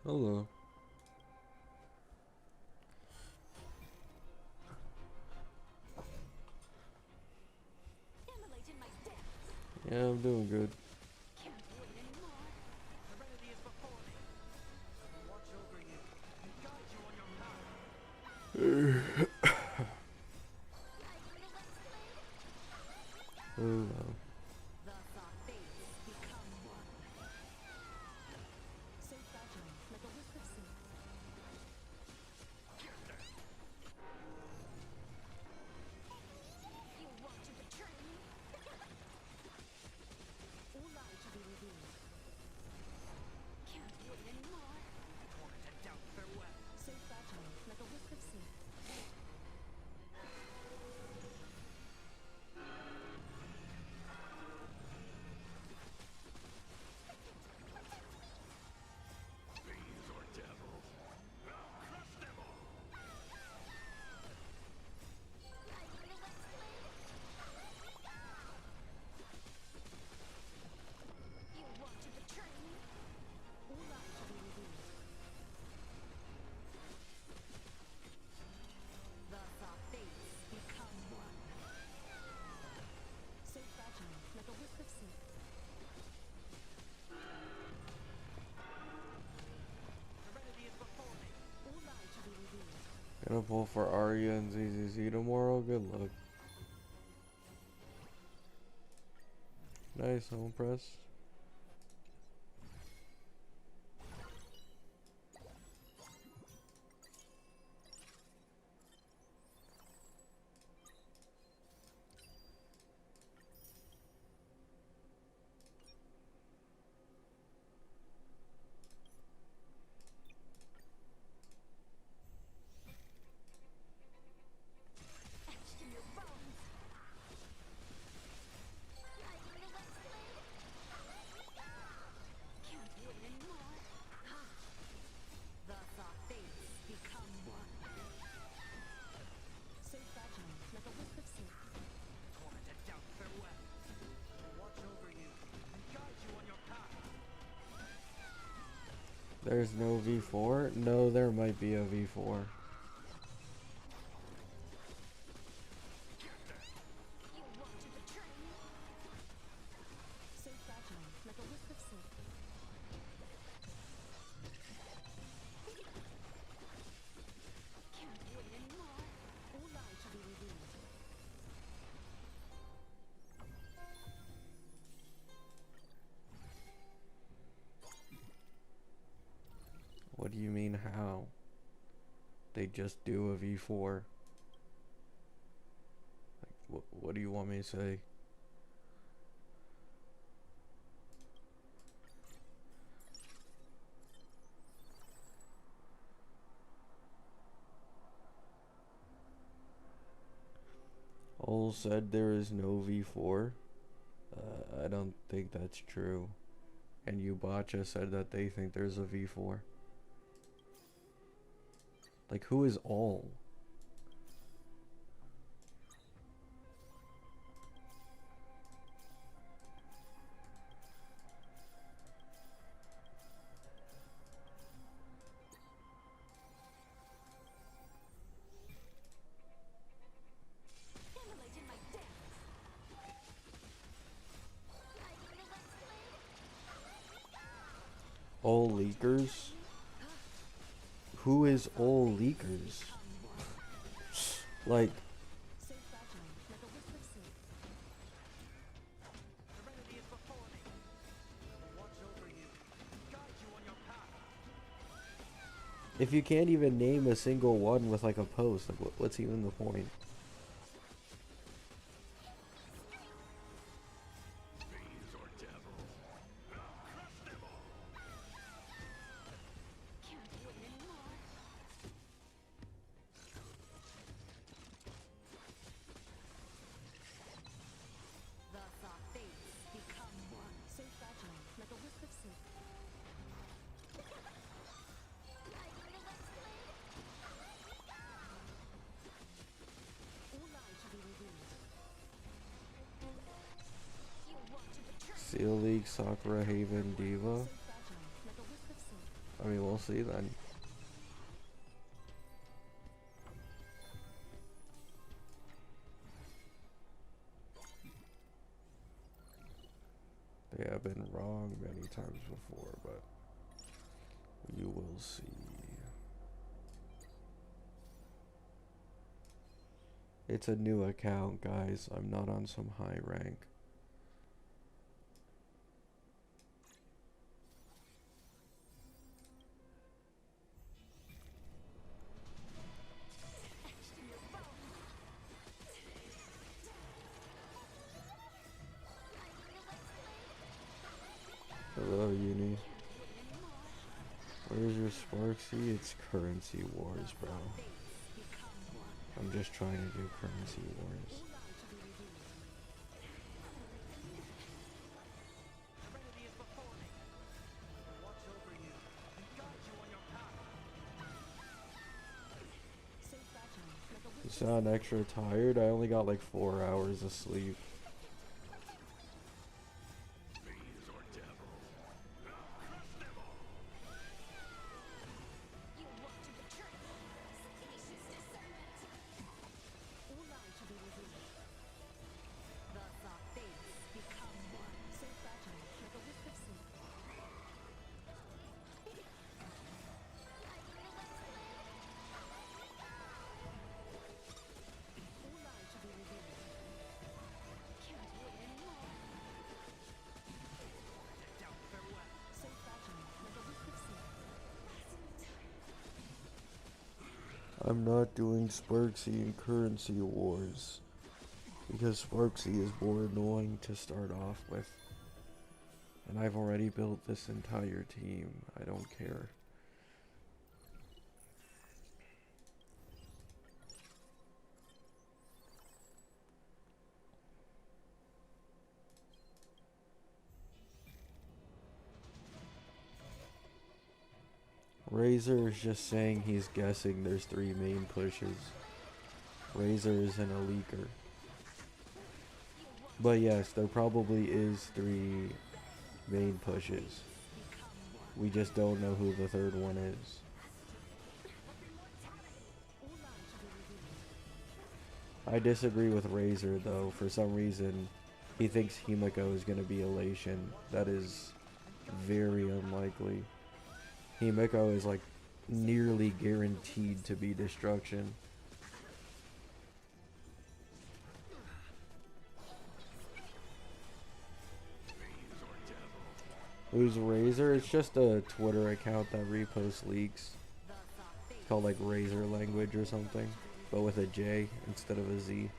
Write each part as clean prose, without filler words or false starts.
Hello. Yeah, I'm doing good. Oh well. Gonna pull for Arya and ZZZ tomorrow. Good luck. Nice home press. There's no V4? No, there might be a V4. What do you mean how? They just do a V4. Like, what do you want me to say? Ol said there is no V4. I don't think that's true. And Yubacha said that they think there's a V4. Like, who is Ol? Ol leakers? Who is Ol leakers? Like, if you can't even name a single one with like a post, like what's even the point? Seal League, Sakura, Haven, Diva. I mean, we'll see then. They have been wrong many times before, but you will see. It's a new account, guys. I'm not on some high rank. Hello, Uni. Where's your Sparksy? It's currency wars, bro. I'm just trying to do currency wars. You sound extra tired? I only got like 4 hours of sleep. I'm not doing Sparksy and currency wars because Sparksy is more annoying to start off with. And I've already built this entire team. I don't care. Razor is just saying he's guessing there's 3 main pushes. Razor isn't a leaker. But yes, there probably is 3 main pushes. We just don't know who the third one is. I disagree with Razor though. For some reason, he thinks Himiko is going to be Elation. That is very unlikely. Himiko is like nearly guaranteed to be destruction. Who's Razor? It's just a Twitter account that reposts leaks. It's called like Razor Language or something, but with a J instead of a Z.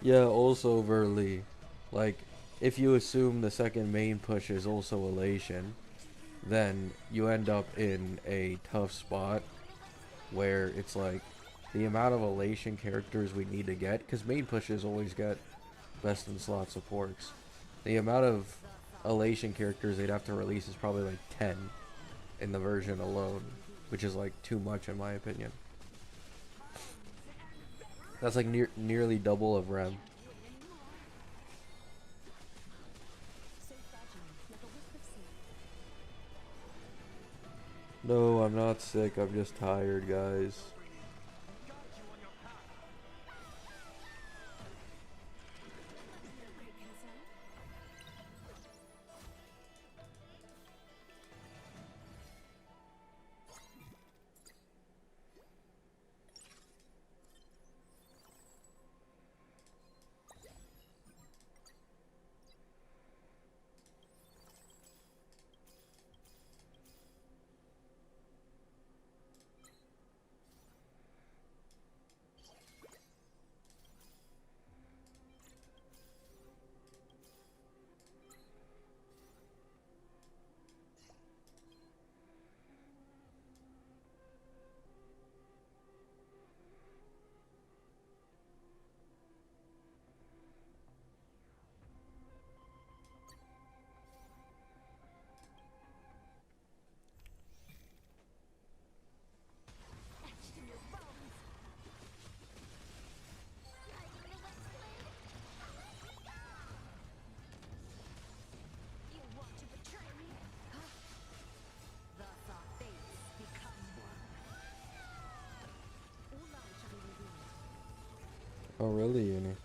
Yeah, also Verly. Like, if you assume the second main push is also Elation, then you end up in a tough spot where it's like the amount of Elation characters we need to get, because main pushes always get best in slot supports. The amount of Elation characters they'd have to release is probably like 10 in the version alone, which is like too much in my opinion. That's like nearly double of Rem. No, I'm not sick. I'm just tired, guys. Oh, really, Uni?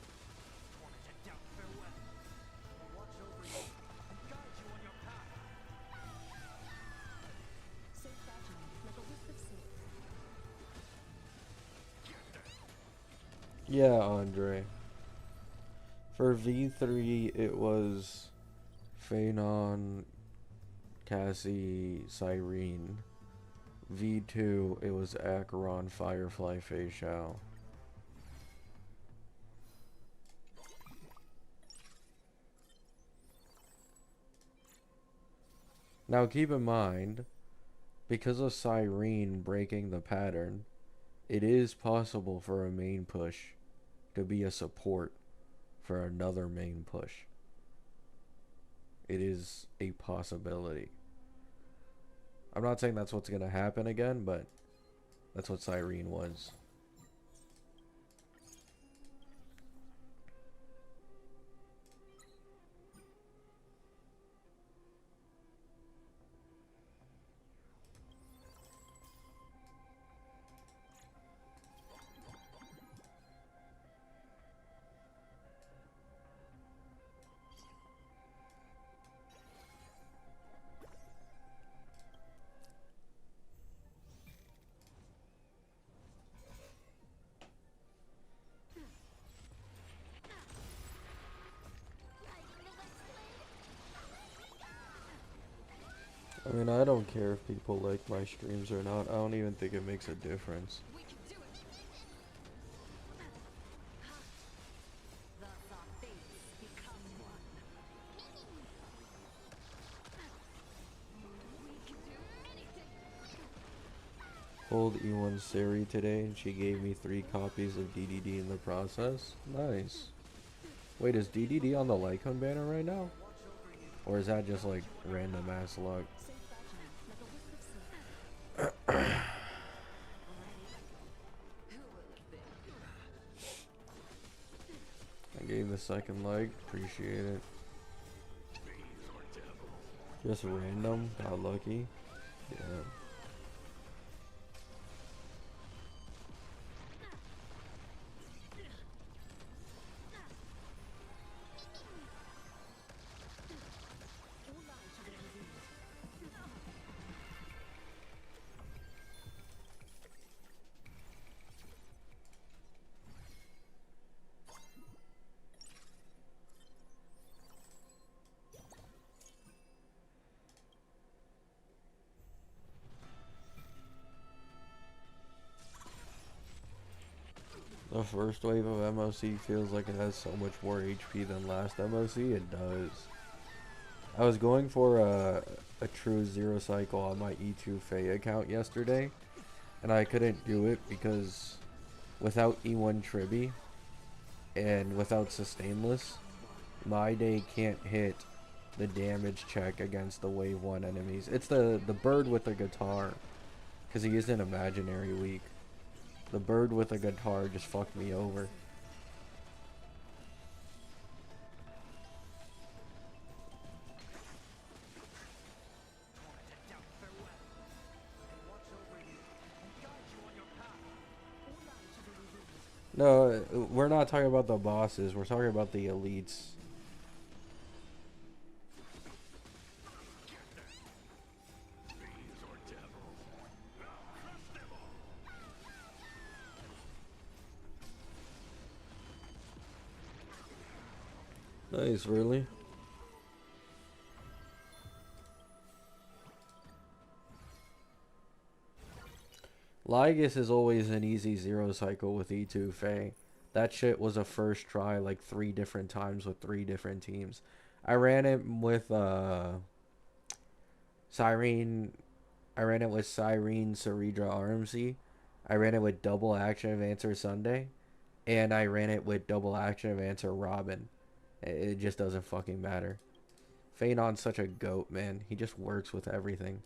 Yeah, Andre. For V3, it was Phanon, Cassie, Siren. V2, it was Acheron, Firefly, Fei Shao. Now keep in mind, because of Siren breaking the pattern, it is possible for a main push to be a support for another main push. It is a possibility. I'm not saying that's what's going to happen again, but that's what Siren was. I mean, I don't care if people like my streams or not. I don't even think it makes a difference. Pulled E1 Siri today and she gave me 3 copies of DDD in the process. Nice. Wait, is DDD on the Lycon banner right now? Or is that just like random ass luck? I gave the second like, appreciate it. Just random, got lucky. Yeah. The first wave of MOC feels like it has so much more HP than last MOC. It does. I was going for a true 0 cycle on my E2 Fae account yesterday, and I couldn't do it because without E1 Tribby and without Sustainless, my day can't hit the damage check against the wave 1 enemies. It's the bird with the guitar, because he isn't imaginary weak. The bird with a guitar just fucked me over. No, we're not talking about the bosses. We're talking about the elites. Nice, really? Lygus is always an easy 0 cycle with E2 Fae. That shit was a first try like 3 different times with 3 different teams. I ran it with Siren. I ran it with Siren, Ceredra, RMC. I ran it with double action of Answer Sunday. And I ran it with double action of Answer Robin. It just doesn't fucking matter. Phaedon's such a goat, man. He just works with everything.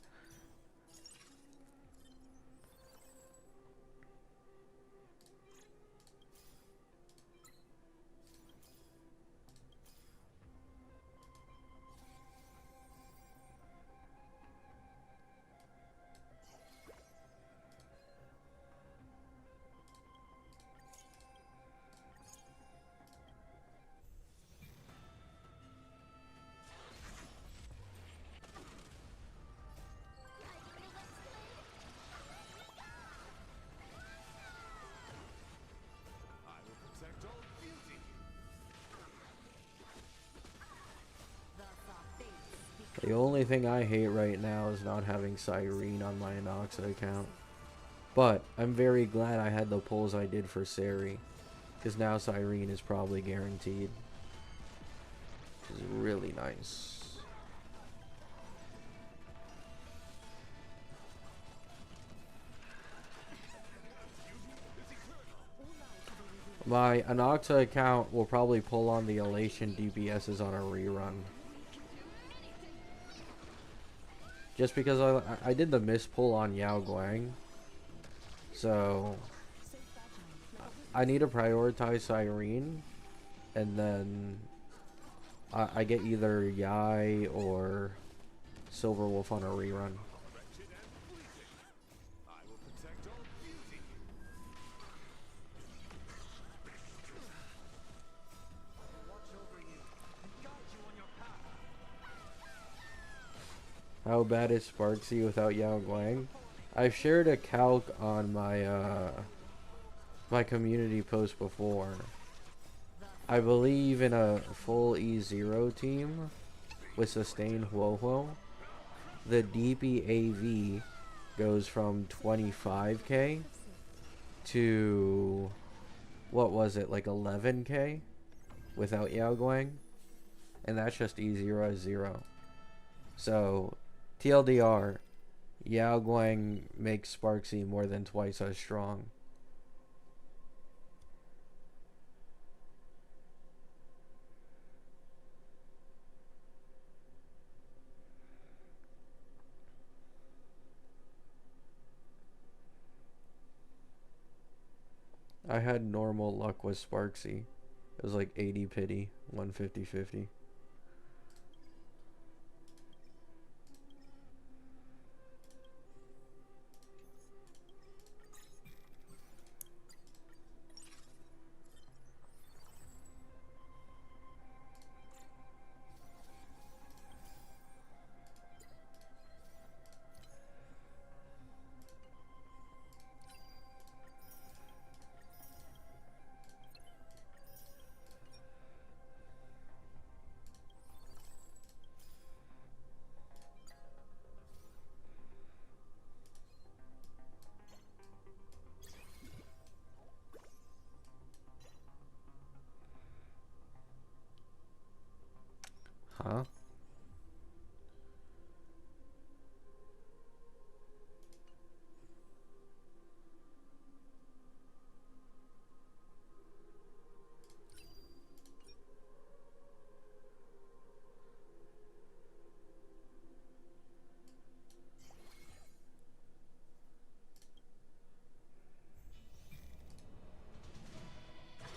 The only thing I hate right now is not having Siren on my Anoxa account. But I'm very glad I had the pulls I did for Sari, because now Siren is probably guaranteed. Which is really nice. My Anoxa account will probably pull on the Elation DPSs on a rerun. Just because I did the miss pull on Yao Guang. So I need to prioritize Siren, and then I get either Yai or Silver Wolf on a rerun. How bad is Sparksy without Yao Guang? I've shared a calc on my my community post before. I believe in a full E0 team with sustained Huohuo, the DPAV goes from 25k to, what was it, like 11k without Yao Guang, and that's just E0 as 0. So TLDR, Yao Guang makes Sparksy more than twice as strong. I had normal luck with Sparksy. It was like 80 pity, 150-50. Huh?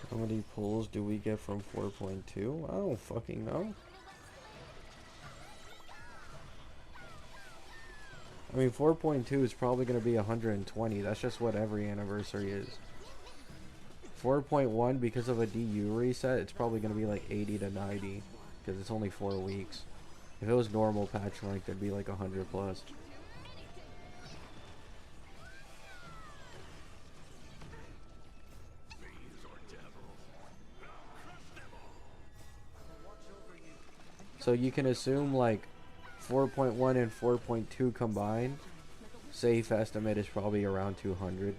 How many pulls do we get from 4.2? I don't fucking know. I mean, 4.2 is probably going to be 120. That's just what every anniversary is. 4.1, because of a DU reset, it's probably going to be like 80 to 90. Because it's only 4 weeks. If it was normal patch length, it'd be like 100 plus. So you can assume like 4.1 and 4.2 combined, safe estimate is probably around 200.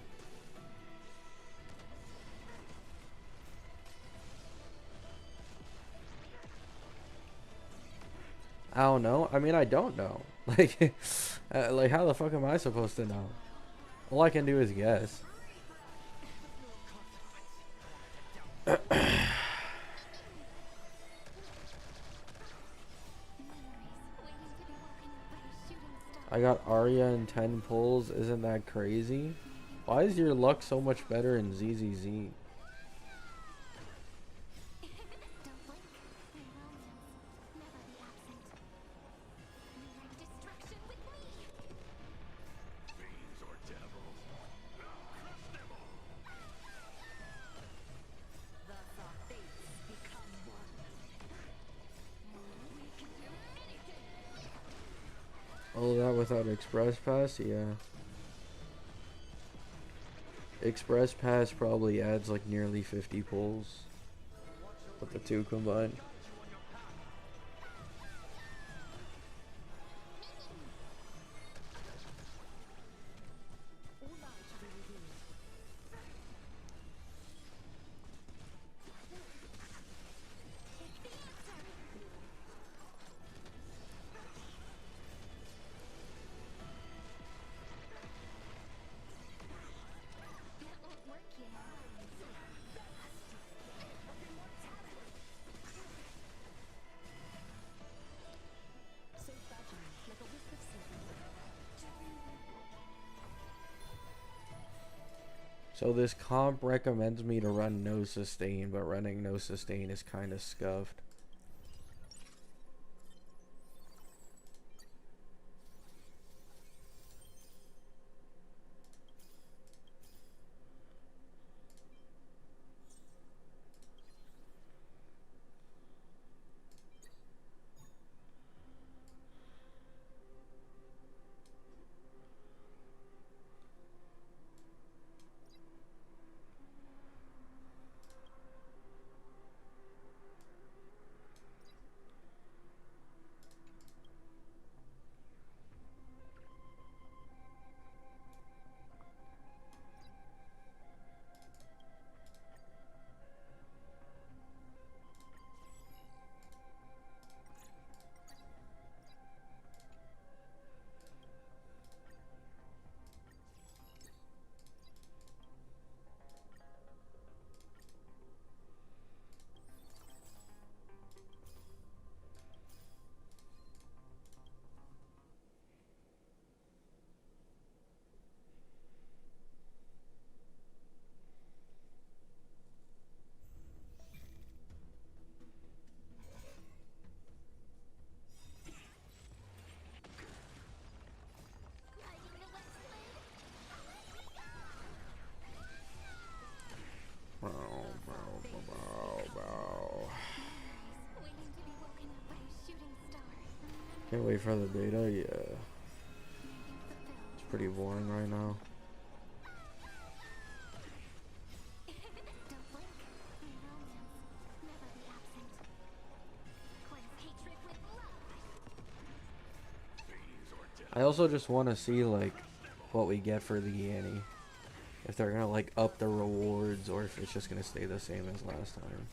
I don't know. I mean, I don't know. Like, like how the fuck am I supposed to know? All I can do is guess. I got Arya and 10 pulls. Isn't that crazy? Why is your luck so much better in ZZZ? Oh, that without Express Pass? Yeah. Express Pass probably adds like nearly 50 pulls with the two combined. So this comp recommends me to run no sustain, but running no sustain is kind of scuffed. Can't wait for the data, yeah. It's pretty boring right now. I also just want to see, like, what we get for the Yanny. If they're gonna, like, up the rewards, or if it's just gonna stay the same as last time.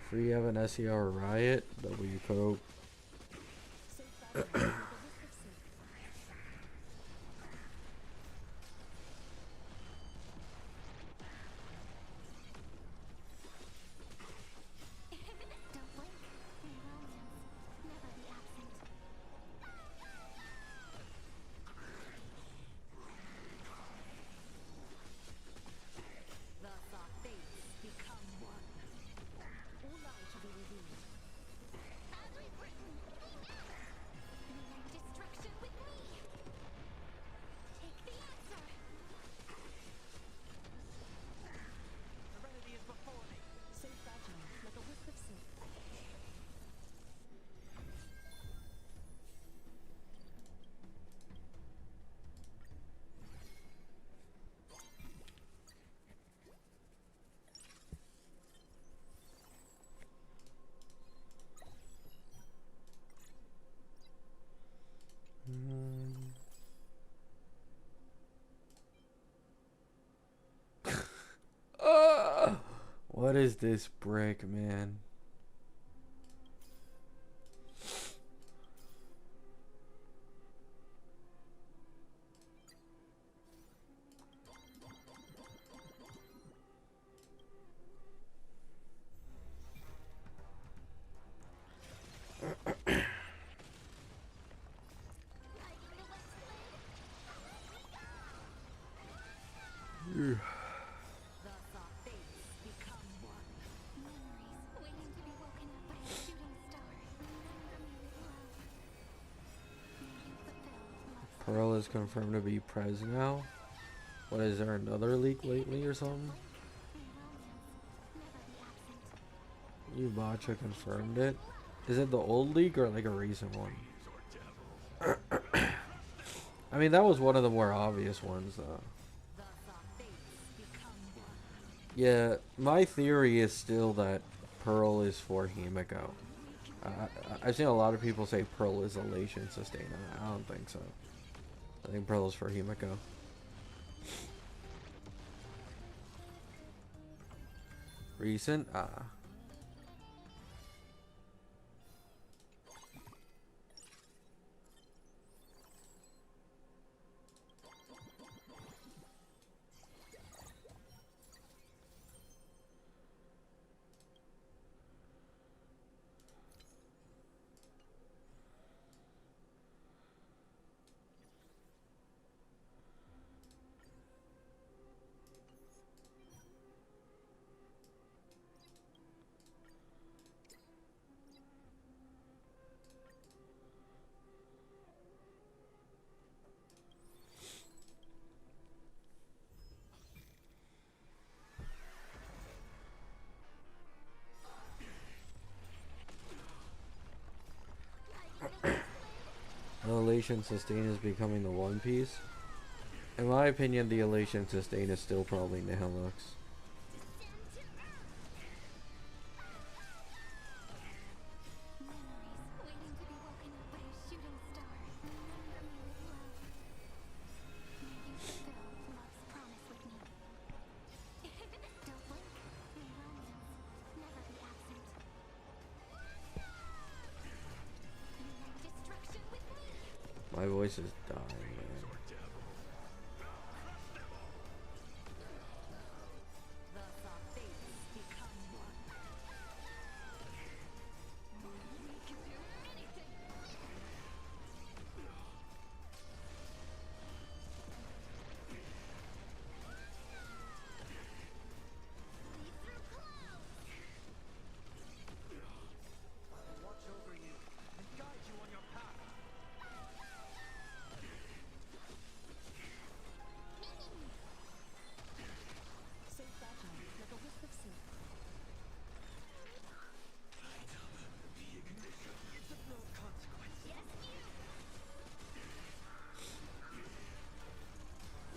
Free have an SER riot, W Cope. What is this brick, man? Pearl is confirmed to be Prez now. What, is there another leak lately or something? Yubacha confirmed it. Is it the old leak or like a recent one? I mean, that was one of the more obvious ones though. Yeah, my theory is still that Pearl is for Himiko. I've seen a lot of people say Pearl is elation sustainer. I don't think so. I think Pearl is for Himiko. Recent? Elation Sustain is becoming the One Piece. In my opinion, the Elation Sustain is still probably Nihilux. My voice is dying, man.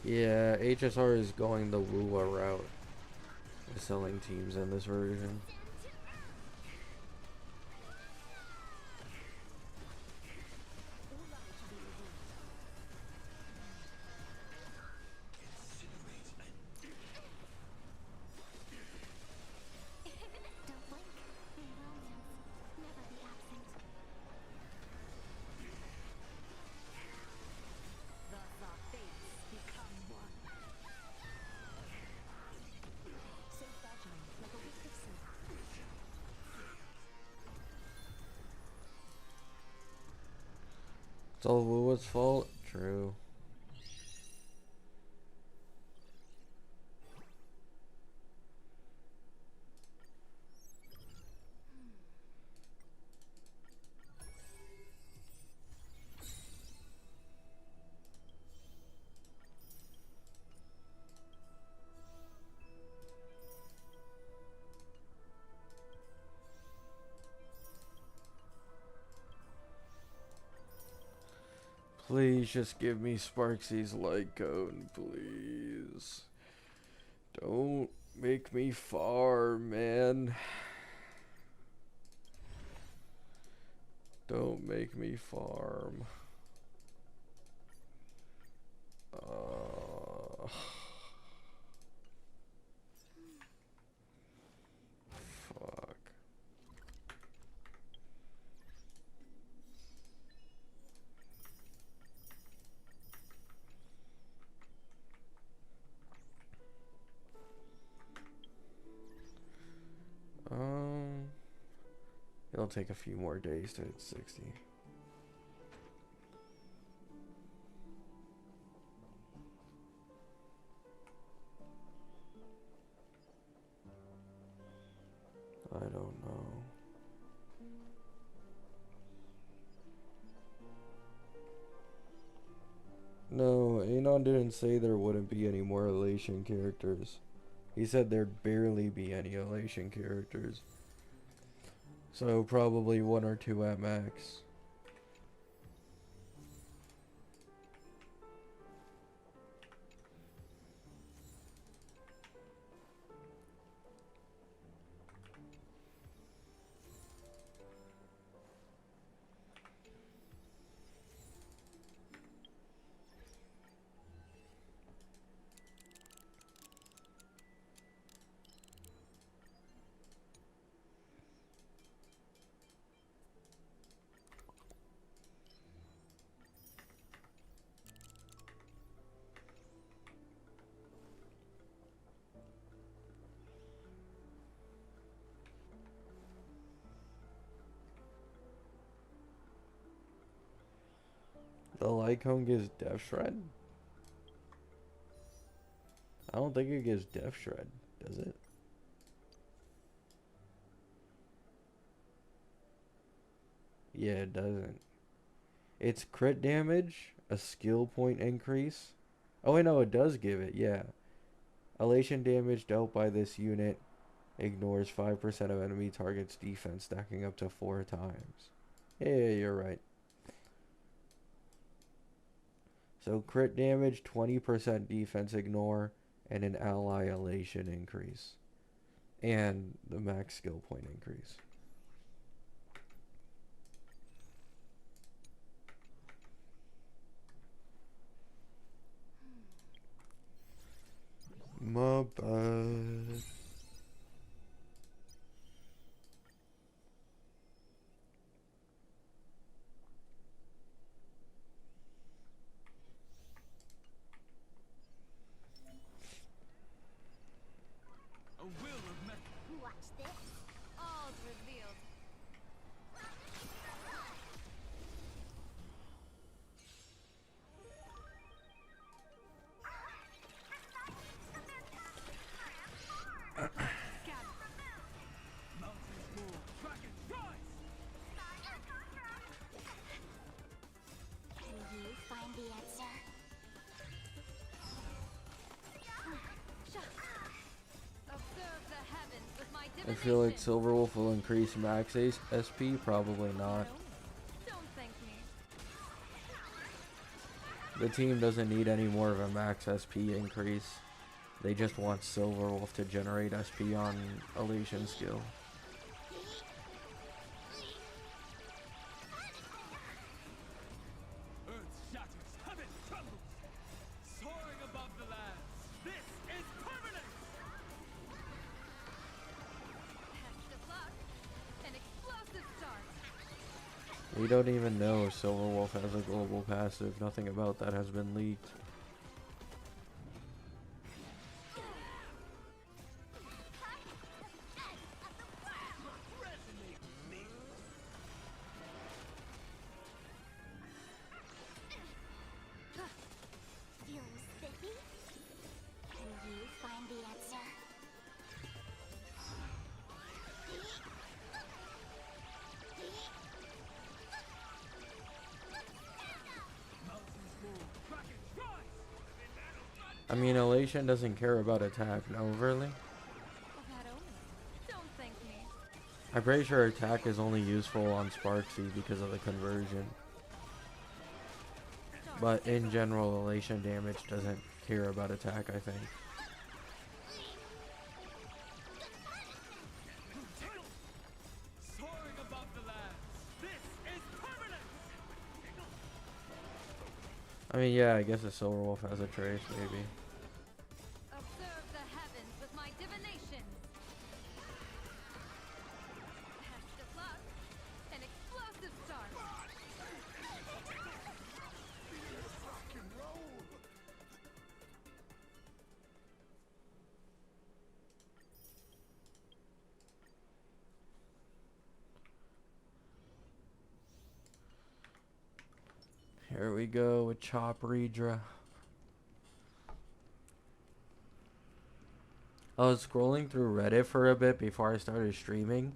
Yeah, HSR is going the Wuwa route with selling teams in this version. It's all Wuwa's fault? True. Please just give me Sparksy's light cone, please. Don't make me farm, man. Don't make me farm. Fuck. It'll take a few more days to hit 60. I don't know. No, Anon didn't say there wouldn't be any more Elation characters. He said there'd barely be any Elation characters. So probably one or two at max. The Lycone gives Death Shred? I don't think it gives Death Shred, does it? Yeah, it doesn't. It's crit damage, a skill point increase. Oh wait, no, it does give it, yeah. Elation damage dealt by this unit ignores 5% of enemy target's defense, stacking up to 4 times. Yeah, you're right. So crit damage, 20% defense ignore, and an ally elation increase. And the max skill point increase. My bad. Watch this. All's revealed. Can you find the answer? Observe the heavens with my I divination. feel like Silverwolf will increase max SP. Probably not. Don't thank me. The team doesn't need any more of a max SP increase. They just want Silverwolf to generate SP on elation skill. Earth shatters, heaven trembles. Soaring above the lands, this is permanent! Test of luck. An explosive start. We don't even know if Silverwolf has a global passive. Nothing about that has been leaked. Feeling spiffy? Can you find the answer? I mean, elation doesn't care about attack, no, really? That only. Don't thank me. I'm pretty sure attack is only useful on Sparksy because of the conversion. But in general, elation damage doesn't care about attack, I think. Soaring above the lands, this is permanent! I mean, yeah, I guess a Silverwolf has a trace, maybe. Observe the heavens with my divination. Test of luck. An explosive start. Here we go with Chop Redra. I was scrolling through Reddit for a bit before I started streaming,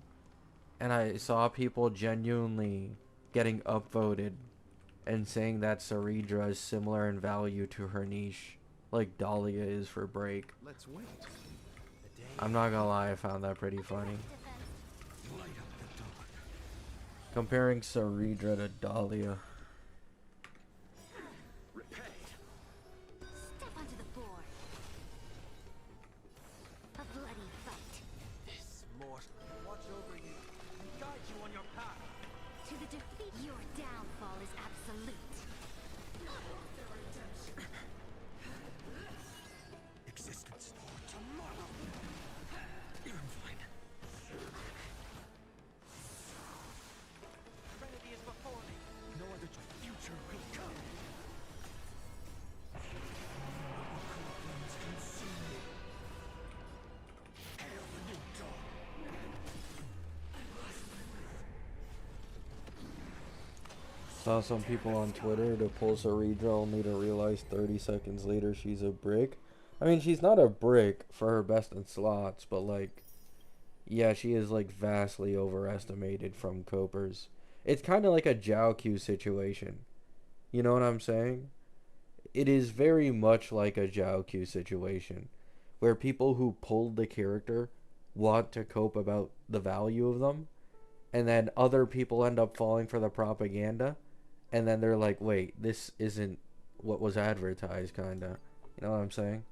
and I saw people genuinely getting upvoted and saying that Saridra is similar in value to her niche, like Dahlia is for Break. Let's wait. I'm not gonna lie, I found that pretty funny. Light up the dark. Comparing Saridra to Dahlia. Repay. Step onto the board. A bloody fight. This mortal watch over you and guide you on your path. To the defeat. Your downfall is absolute. Existence for tomorrow. I'm fine. Serenity is before me. No other future will come. Coldlands consume me. Hail the new dawn. Saw some people on Twitter to pull Saridra only to realize 30 seconds later she's a brick. I mean, she's not a brick for her best in slots, but like, yeah, she is like vastly overestimated from Copers. It's kind of like a Jiao situation. You know what I'm saying? It is very much like a Jiao situation, where people who pulled the character want to cope about the value of them, and then other people end up falling for the propaganda, and then they're like, wait, this isn't what was advertised, kinda. You know what I'm saying?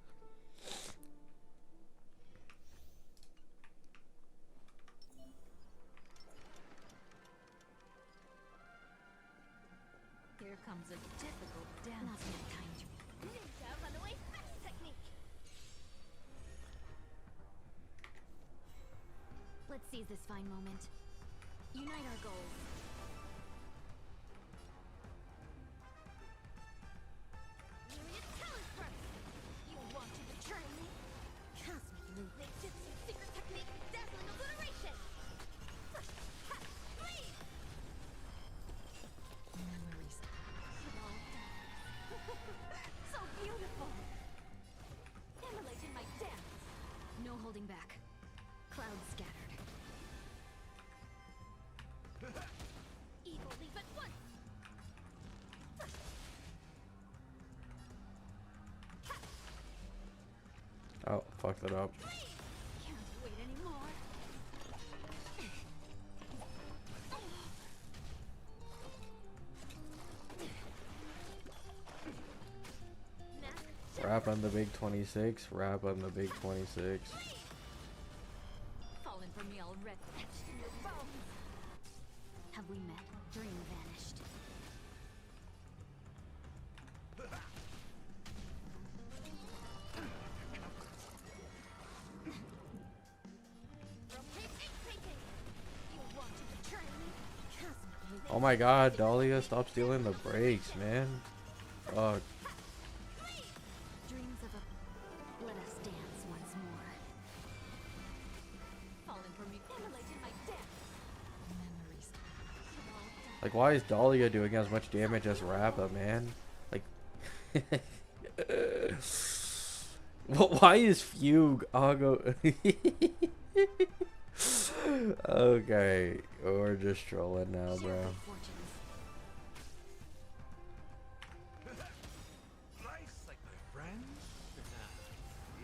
Here comes a difficult dance. Not enough time to ninja runaway fast technique. Let's seize this fine moment. Unite our goals. Myriad talent burst. You want to betray me? Cosmic move. Ninjutsu secret technique. Dazzling obliteration. Please. Memories. So beautiful. Immolate in my dance. No holding back. Clouds scattered. Evil leave at once. Oh, fucked it up. Can't wait anymore. Rap on the big 26. Rap on the big 26. Fallen for me already. Etched in your bones. Have we met? Dream vanished. You want to betray me? Cosmic. Oh my god, Dahlia, stop stealing the brakes, man. Fuck. Dreams of a. Let us dance once more. Fallen for me. Immolate in my dance. Memories. Like, why is Dahlia doing as much damage as Rappa, man? Like, why is Fugue Ago? Okay, we're just trolling now, bro. Life's like my friends.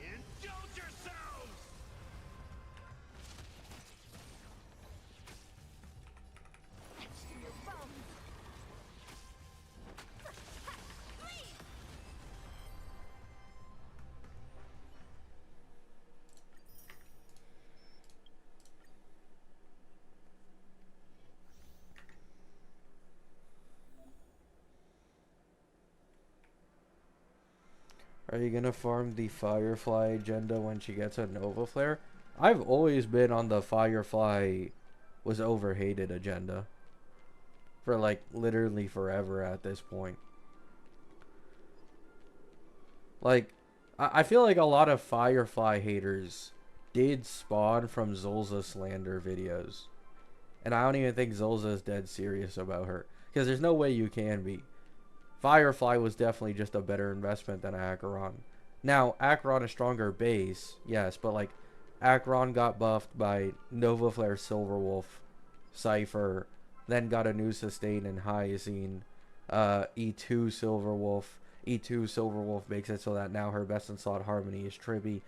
Indulge yourselves! Etched in your bones. Are you gonna farm the Firefly agenda when she gets a Nova Flare? I've always been on the Firefly was overhated agenda. For like literally forever at this point. Like, I feel like a lot of Firefly haters did spawn from Zulza slander videos. And I don't even think Zulza is dead serious about her. Because there's no way you can be. Firefly was definitely just a better investment than Acheron. Now, Acheron is stronger base, yes, but like, Acheron got buffed by Nova Flare Silverwolf, Cypher, then got a new sustain in Hyazine, E2 Silverwolf. E2 Silverwolf makes it so that now her best in slot Harmony is Tribby.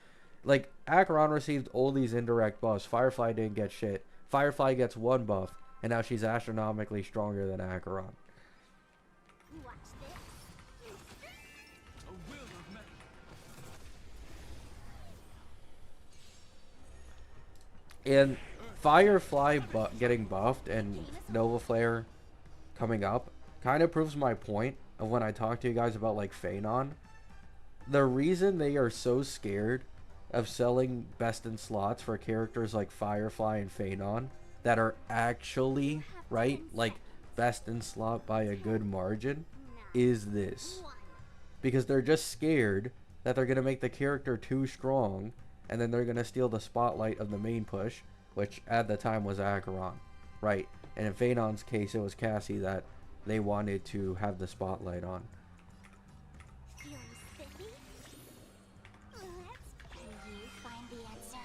Like, Acheron received all these indirect buffs. Firefly didn't get shit. Firefly gets one buff, and now she's astronomically stronger than Acheron. Watch this. A will of metal. And Firefly getting buffed and Nova Flare coming up kind of proves my point of when I talk to you guys about like Phanon. The reason they are so scared of selling best in slots for characters like Firefly and Phanon that are actually, right, like best in slot by a good margin is this. Because they're just scared that they're going to make the character too strong and then they're going to steal the spotlight of the main push, which at the time was Acheron, right? And in Phanon's case, it was Cassie that they wanted to have the spotlight on. You're spiffy? Can you find the answer?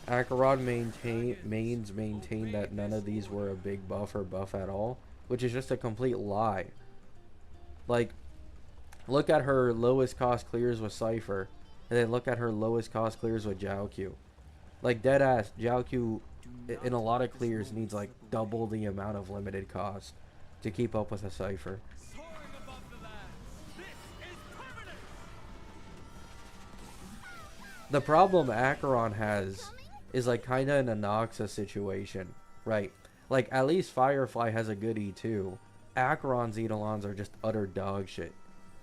Acheron maintained that none of these were a big buff or buff at all, which is just a complete lie. Like, look at her lowest cost clears with Cypher, and then look at her lowest cost clears with Jiaoqiu. Like, deadass, Jiaoqiu in a lot of clears needs like double the amount of limited cost to keep up with a cipher. Soaring above the lands. This is permanent. The problem Acheron has is like kind of an Anoxa situation, right? Like at least Firefly has a good E2. Acheron's Eidolons are just utter dog shit.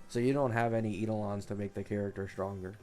So you don't have any Eidolons to make the character stronger.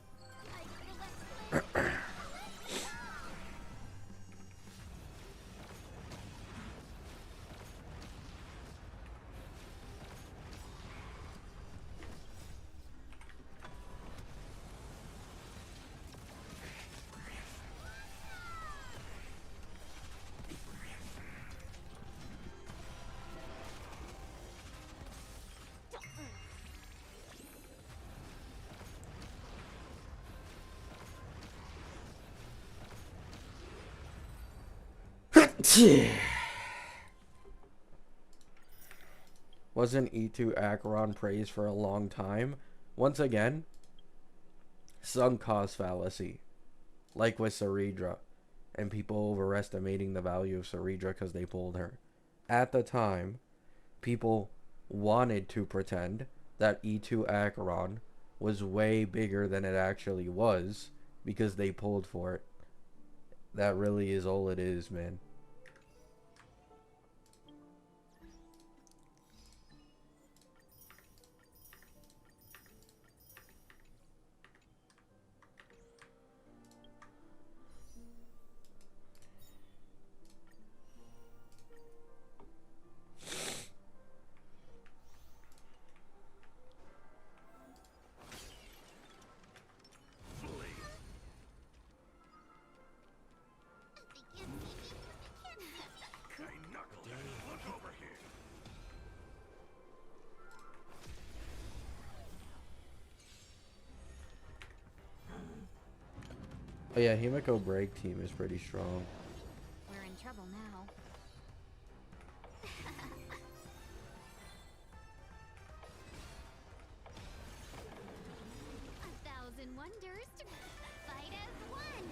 Wasn't E2 Acheron praised for a long time? Once again, sunk cost fallacy. Like with Saridra. And people overestimating the value of Saridra because they pulled her. At the time, people wanted to pretend that E2 Acheron was way bigger than it actually was because they pulled for it. That really is all it is, man. Oh yeah, Himiko break team is pretty strong. We're in trouble now. A thousand wonders to fight as one.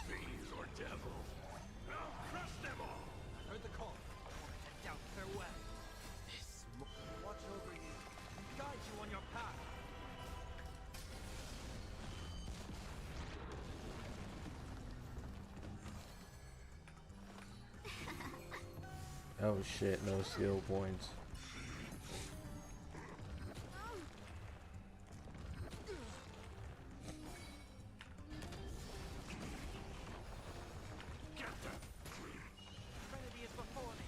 Fiends or devils. I'll crush them all. Heard the call. Check out their way. Watch over you and guide you on your path. Oh shit, no skill points. Trinity is before me.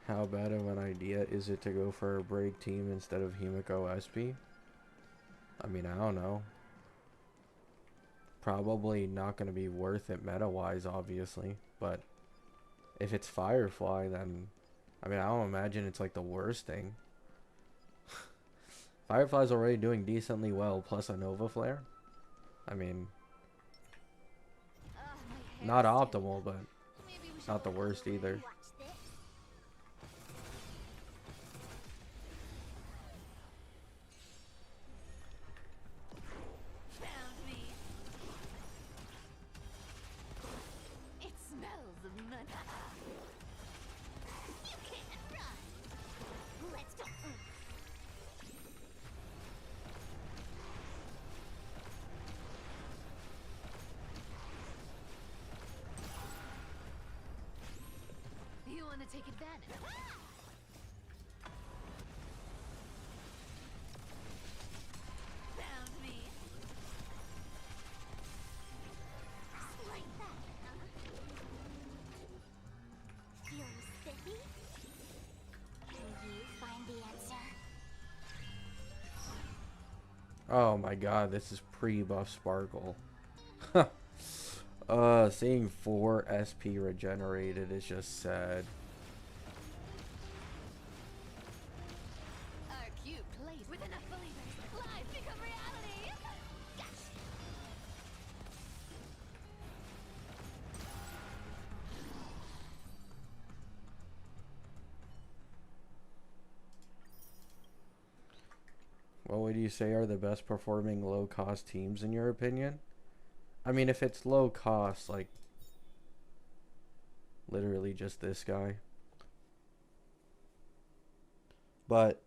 How bad of an idea is it to go for a break team instead of Himiko SP? I mean, I don't know. Probably not going to be worth it meta-wise, obviously. But if it's Firefly, then... I mean, I don't imagine it's like the worst thing. Firefly's already doing decently well, plus a Nova Flare. I mean, not optimal, but not the worst either. It smells of money. You can't run. Let's go. You want to take advantage? Found me. Just like that, huh? You're spiffy? Can you find the answer? Oh my god, this is pre-buff Sparkle. Seeing 4 SP regenerated is just sad. Our cute place with enough believers. Lives become reality. Yes. What would you say are the best performing low-cost teams in your opinion? I mean, if it's low cost, like literally just this guy. But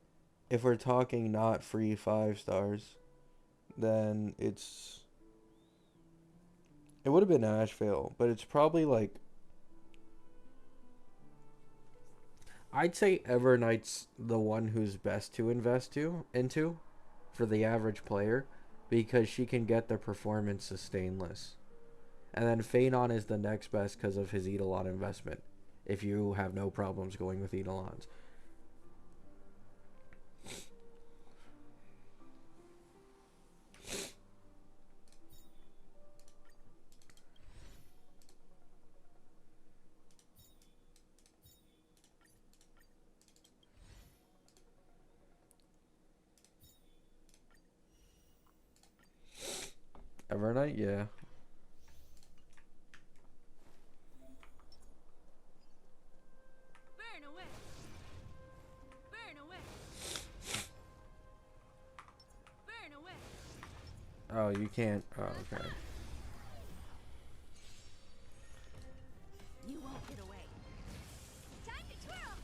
if we're talking not free 5 stars, then it would have been Asheville, but it's probably like, I'd say Everknight's the one who's best to invest into for the average player, because she can get the performance sustainless. And then Phanon is the next best because of his Eidolon investment, if you have no problems going with Eidolons. Everknight, yeah. Burn away. Burn away. Burn away. Oh, you can't. Oh, okay. You won't get away. Time to twirl.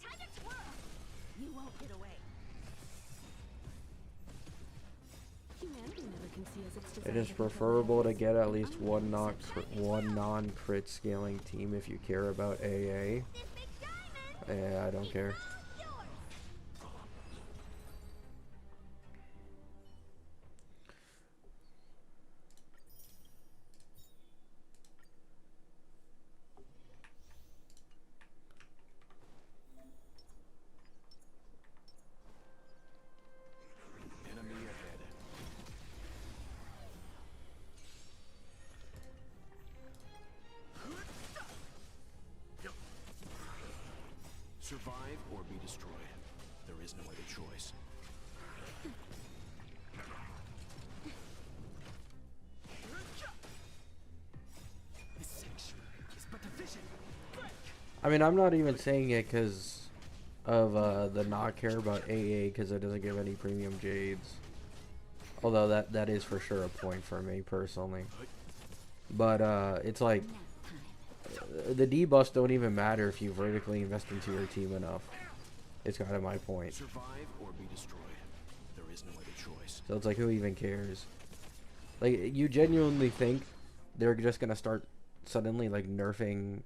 Time to twirl. You won't get away. Humanity never can see as it's It is preferable to get at least one non-crit scaling team if you care about AA. This big diamond. Yeah, I don't care. All yours. Enemy ahead. Survive or be destroyed. There is no other choice. This sanctuary is but a vision. I mean, I'm not even saying it because of the not care about AA, because it doesn't give any premium jades. Although that is for sure a point for me personally. But it's like the debuffs don't even matter if you vertically invest into your team enough. It's kind of my point. Survive or be destroyed. There is no other choice. So it's like, who even cares? Like, you genuinely think they're just gonna start suddenly like nerfing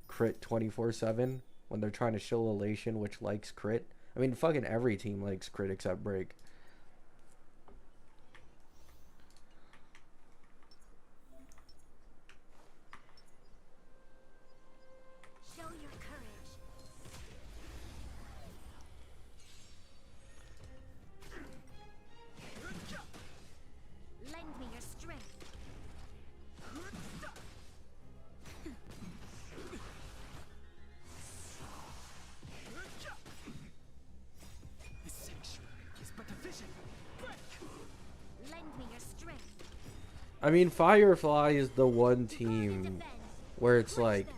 crit 24/7 when they're trying to show elation, which likes crit? I mean, fucking every team likes crit except break. Show your courage. Lend me your strength. This sanctuary is but a vision. Lend me your strength. I mean, Firefly is the one team Defend. where it's Crush like, them.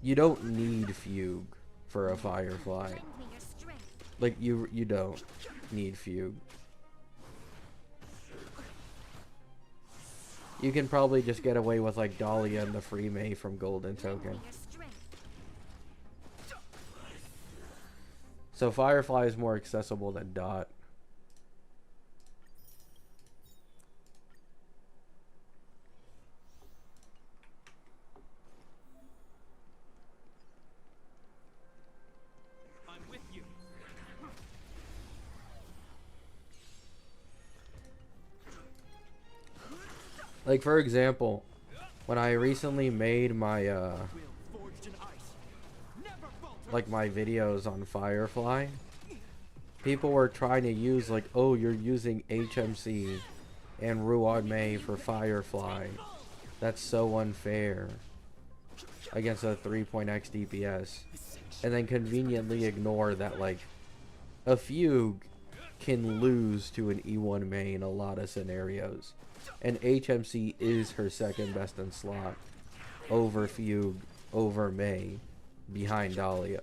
you don't need Fugue for a Firefly. Lend me your strength. Like, you don't need Fugue. You can probably just get away with like Dahlia and the free May from Golden Lend me Token. your strength. So Firefly is more accessible than Dot. I'm with you. Like, for example, when I recently made my Will forged in ice. Never falter. like my videos on Firefly, people were trying to use like, oh, you're using HMC and Ruan Mei for Firefly. That's so unfair against a 3.x DPS. And then conveniently ignore that like a Fugue can lose to an E1 Mei in a lot of scenarios. And HMC is her second best in slot over Fugue, over Mei, behind Dahlia.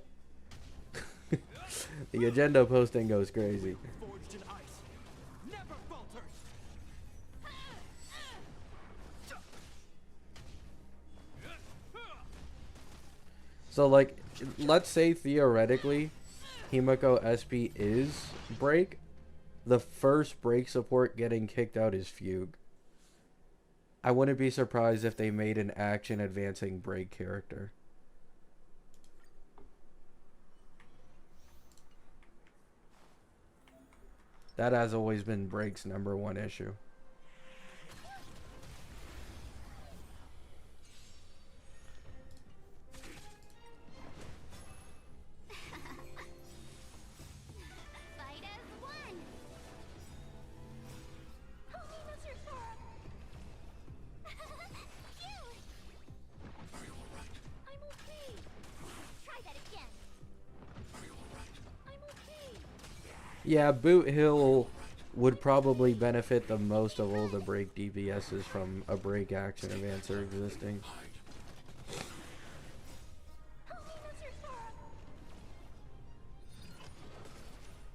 The agenda posting goes crazy. Forged in ice. Never falters. So like, let's say theoretically Himiko SP is break. The first break support getting kicked out is Fugue. I wouldn't be surprised if they made an action advancing break character. That has always been Break's #1 issue. Fight as one. Holy Mr. Sora. Phew. Are you alright? I'm okay. Try that again. Are you alright? I'm okay. Yeah, Boot Hill would probably benefit the most of all the break DPSs from a break action advancer existing. Hide. Holy Mr. Sora.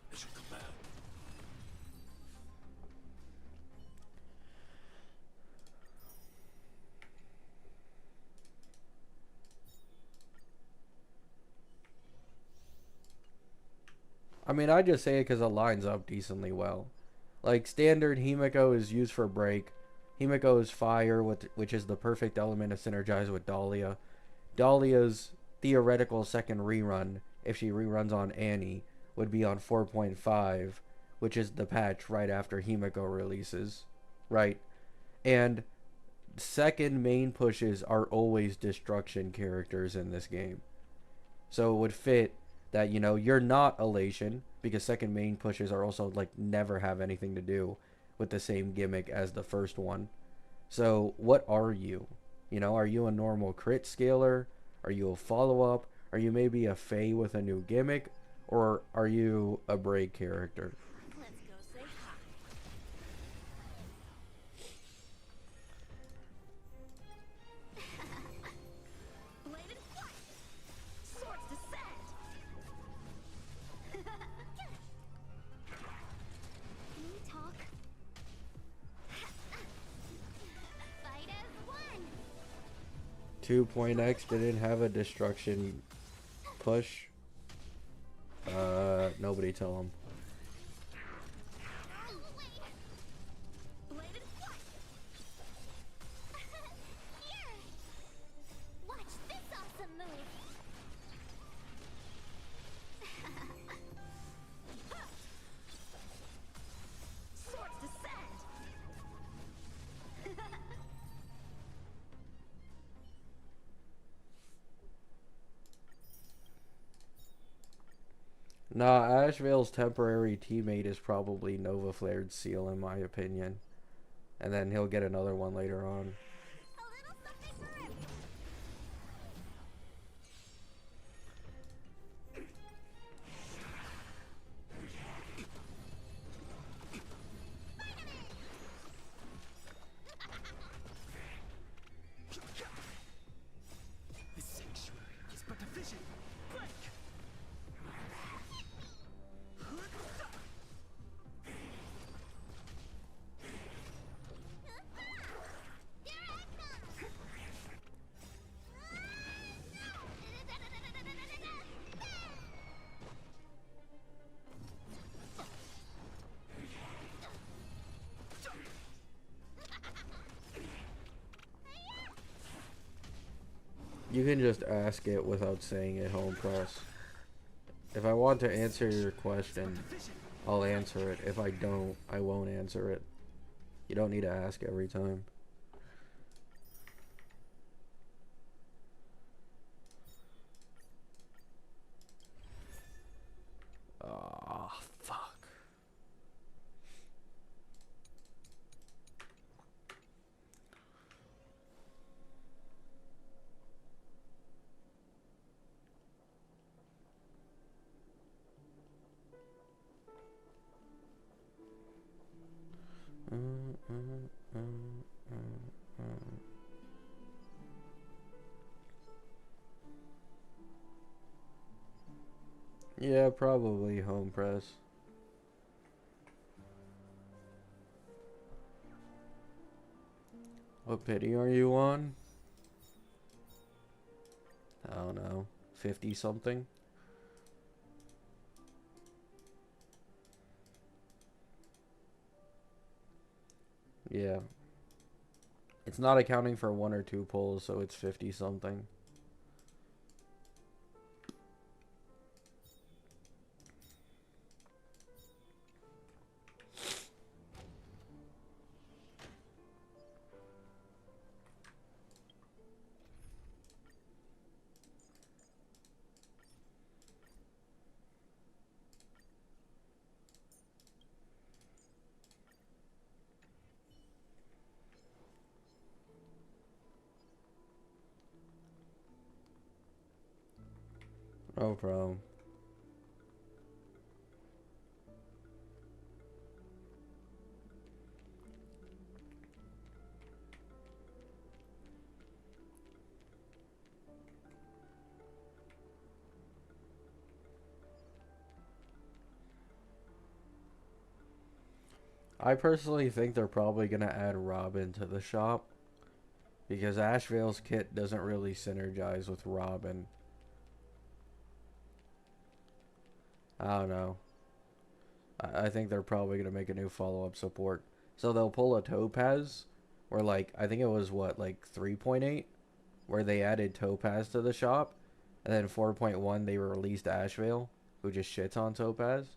Mission command. I mean, I just say it because it lines up decently well. Like, standard Himiko is used for break. Himiko is fire, which is the perfect element to synergize with Dahlia. Dahlia's theoretical second rerun, if she reruns on Annie, would be on 4.5, which is the patch right after Himiko releases. Right? And second main pushes are always destruction characters in this game. So it would fit that, you know, you're not Elation, because second main pushes are also like never have anything to do with the same gimmick as the first one. So what are you? You know, are you a normal crit scaler? Are you a follow-up? Are you maybe a Fae with a new gimmick? Or are you a break character? Let's go say hi. Bladed flight. Swords descend. Can we talk? Fight as one. 2.x didn't have a destruction push. Nobody tell him. Bladed flight. Here. Watch this awesome move. Swords descend. Nah, Ashvale's temporary teammate is probably Nova Flared Seal, in my opinion. And then he'll get another one later on. A little something for everyone. The sanctuary is but a vision. Break. Here I come. You can just ask it without saying it, home press. If I want to answer your question, I'll answer it. If I don't, I won't answer it. You don't need to ask every time. Ah, fuck. probably home press. What pity are you on? I don't know. 50 something? Yeah. It's not accounting for 1 or 2 pulls, so it's 50 something. No problem. I personally think they're probably going to add Robin to the shop. Because Ashvale's kit doesn't really synergize with Robin. I don't know. I think they're probably going to make a new follow-up support. So they'll pull a Topaz. Or like, I think it was what, like 3.8? Where they added Topaz to the shop. And then 4.1 they released Ashvale. Who just shits on Topaz.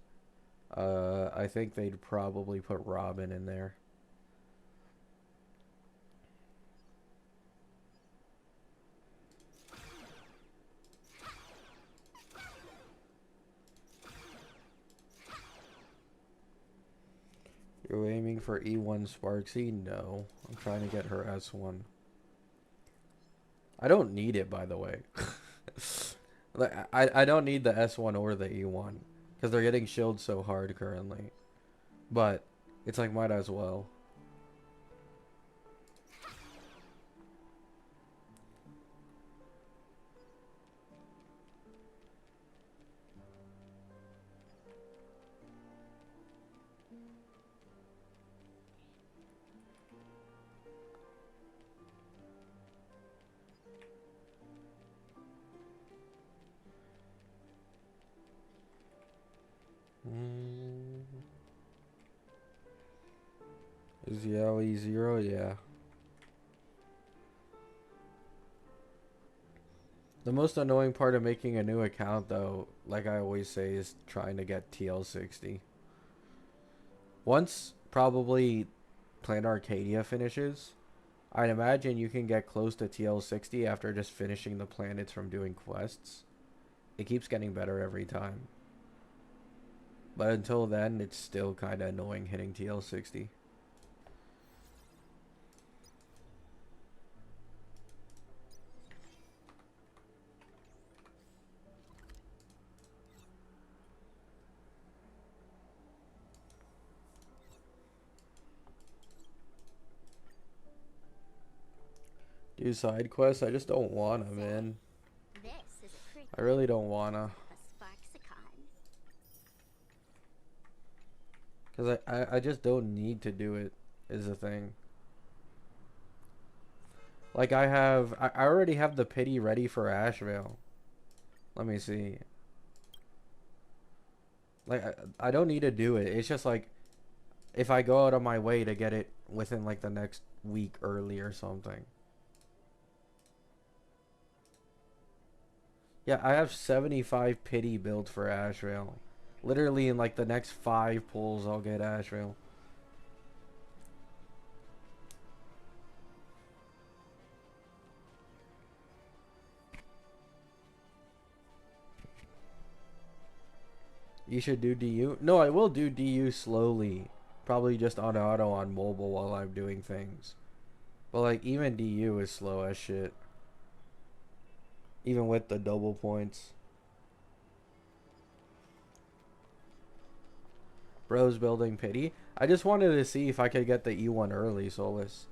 I think they'd probably put Robin in there. You're aiming for E1 Sparksy? No. I'm trying to get her S1. I don't need it, by the way. Like, I don't need the S1 or the E1. Because they're getting shielded so hard currently. But, it's like, might as well. Is Yowie 0? Yeah. The most annoying part of making a new account, though, like I always say, is trying to get TL60. Once, probably, Planet Arcadia finishes, I'd imagine you can get close to TL60 after just finishing the planets from doing quests. It keeps getting better every time. But until then, it's still kind of annoying hitting TL60. Do side quests? I just don't wanna, man. This is a pretty I really don't wanna. a Sparksicon. Because I just don't need to do it, is the thing. Like, I already have the pity ready for Ashvale. Let me see. Like, I don't need to do it. It's just like, if I go out of my way to get it within, like, the next week early or something. Yeah, I have 75 pity built for Ashvale. Literally in like the next 5 pulls I'll get Ashvale. You should do DU? No, I will do DU slowly. Probably just on auto on mobile while I'm doing things. But like even DU is slow as shit. Even with the double points. Bro's building pity. I just wanted to see if I could get the E1 early, Solus.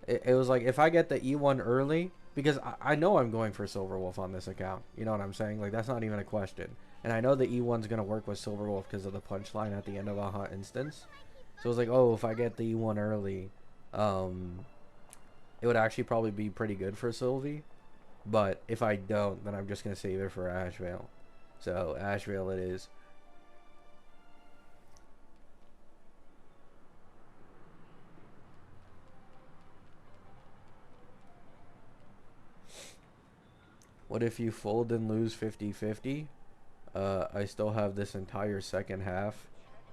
It was like, if I get the E1 early, because I know I'm going for Silverwolf on this account. You know what I'm saying? Like, that's not even a question. And I know the E1's gonna work with Silverwolf because of the punchline at the end of a hot instance. So I was like, oh, if I get the E1 early, it would actually probably be pretty good for Sylvie. But if I don't, then I'm just gonna save it for Ashvale. So Ashvale it is. What if you fold and lose 50-50? I still have this entire second half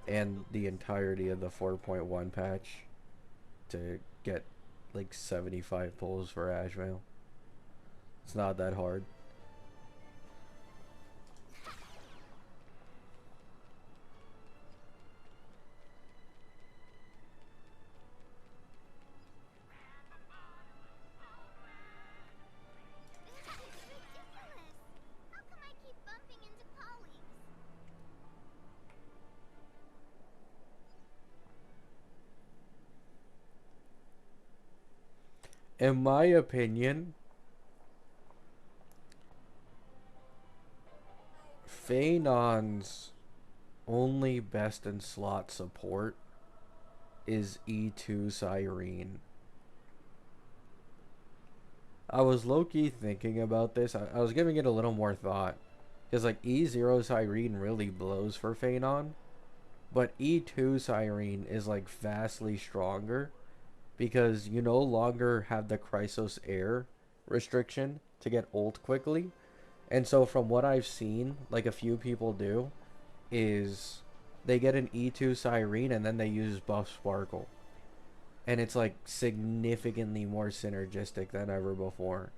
and the entirety of the 4.1 patch to get like 75 pulls for Ashvale. It's not that hard. This is ridiculous! How come I keep bumping into colleagues? In my opinion, Phaenon's only best in slot support is E2 Siren. I was low-key thinking about this. I was giving it a little more thought. Because like E0 Siren really blows for Phaenon. But E2 Siren is like vastly stronger. Because you no longer have the Chrysos Air restriction to get ult quickly. And so from what I've seen, like a few people do, is they get an E2 Siren and then they use Buff Sparkle. And it's like significantly more synergistic than ever before.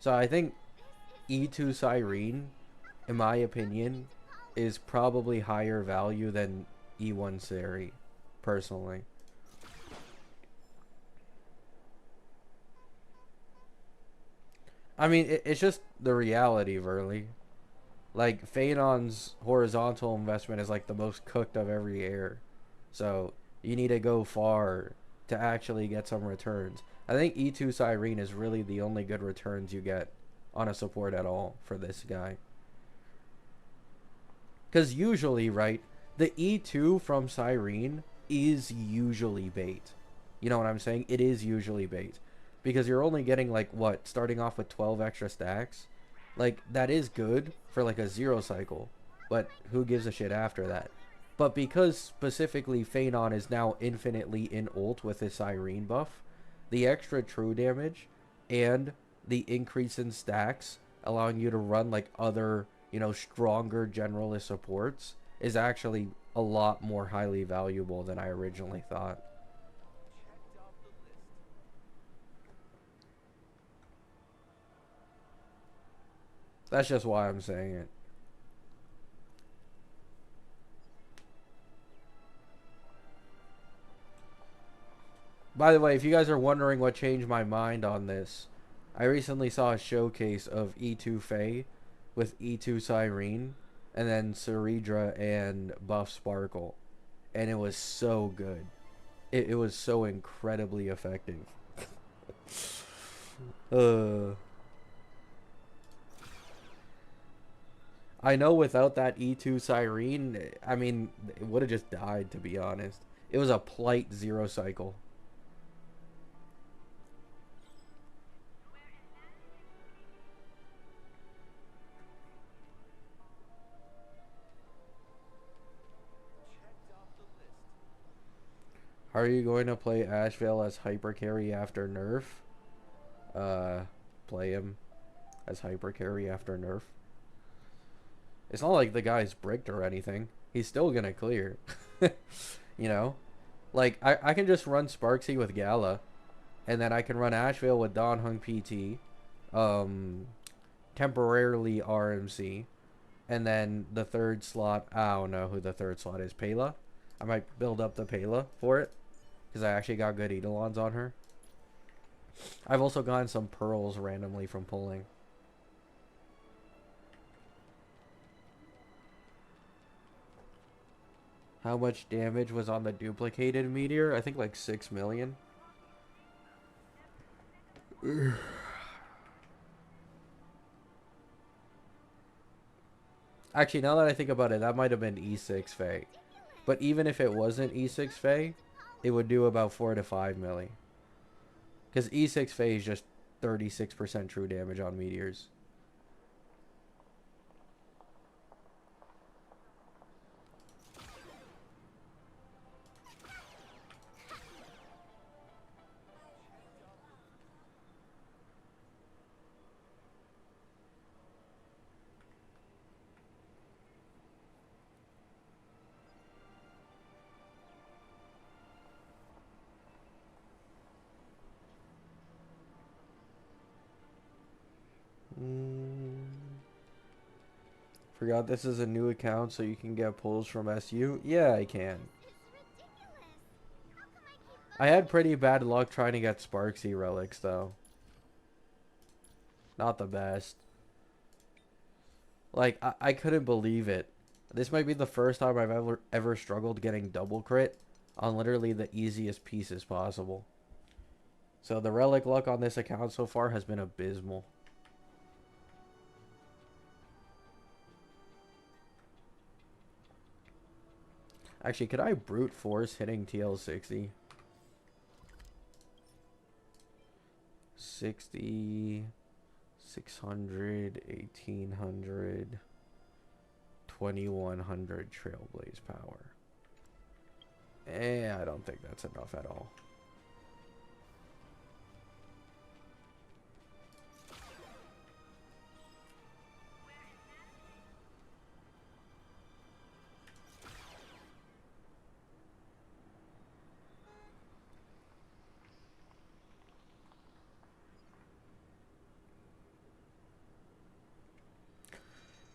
So I think E2 Siren, in my opinion, is probably higher value than E1 Seri, personally. I mean, it's just the reality, Verly. Like, Phaenon's horizontal investment is like the most cooked of every air. So, you need to go far to actually get some returns. I think E2 Siren is really the only good returns you get on a support at all for this guy. Because usually, right, the E2 from Siren is usually bait. You know what I'm saying? It is usually bait. Because you're only getting, like, what, starting off with 12 extra stacks? Like, that is good for, like, a 0 cycle. But who gives a shit after that? But because, specifically, Phaenon is now infinitely in ult with his Siren buff, the extra true damage and the increase in stacks, allowing you to run, like, other, you know, stronger generalist supports, is actually a lot more highly valuable than I originally thought. Checked off the list. That's just why I'm saying it. By the way, if you guys are wondering what changed my mind on this, I recently saw a showcase of E2 Fae with E2 Siren, and then Ceridra and Buff Sparkle. And it was so good. It was so incredibly effective. I know without that E2 Siren, I mean, it would have just died, to be honest. It was a plight 0 cycle. Checked off the list. Are you going to play Ashvale as hyper carry after nerf? Play him as hyper carry after nerf. It's not like the guy's bricked or anything. He's still gonna clear. You know? Like, I can just run Sparksy with Gala. And then I can run Ashvale with Don Hung PT. Temporarily RMC. And then the third slot, I don't know who the third slot is. Pela? I might build up the Pela for it. Because I actually got good Eidolons on her. I've also gotten some pearls randomly from pulling. How much damage was on the duplicated meteor? I think like 6 million. Actually, now that I think about it, that might have been E6 Fae. But even if it wasn't E6 Fae, it would do about 4 to 5 milli. Because E6 Fae is just 36% true damage on meteors. Forgot this is a new account so you can get pulls from SU? Yeah, I can. I had pretty bad luck trying to get Sparksy relics though. Not the best. Like, I couldn't believe it. This might be the first time I've ever struggled getting double crit on literally the easiest pieces possible. So the relic luck on this account so far has been abysmal. Actually, could I brute force hitting TL60? 60, 600, 1800, 2100 Trailblaze power. I don't think that's enough at all.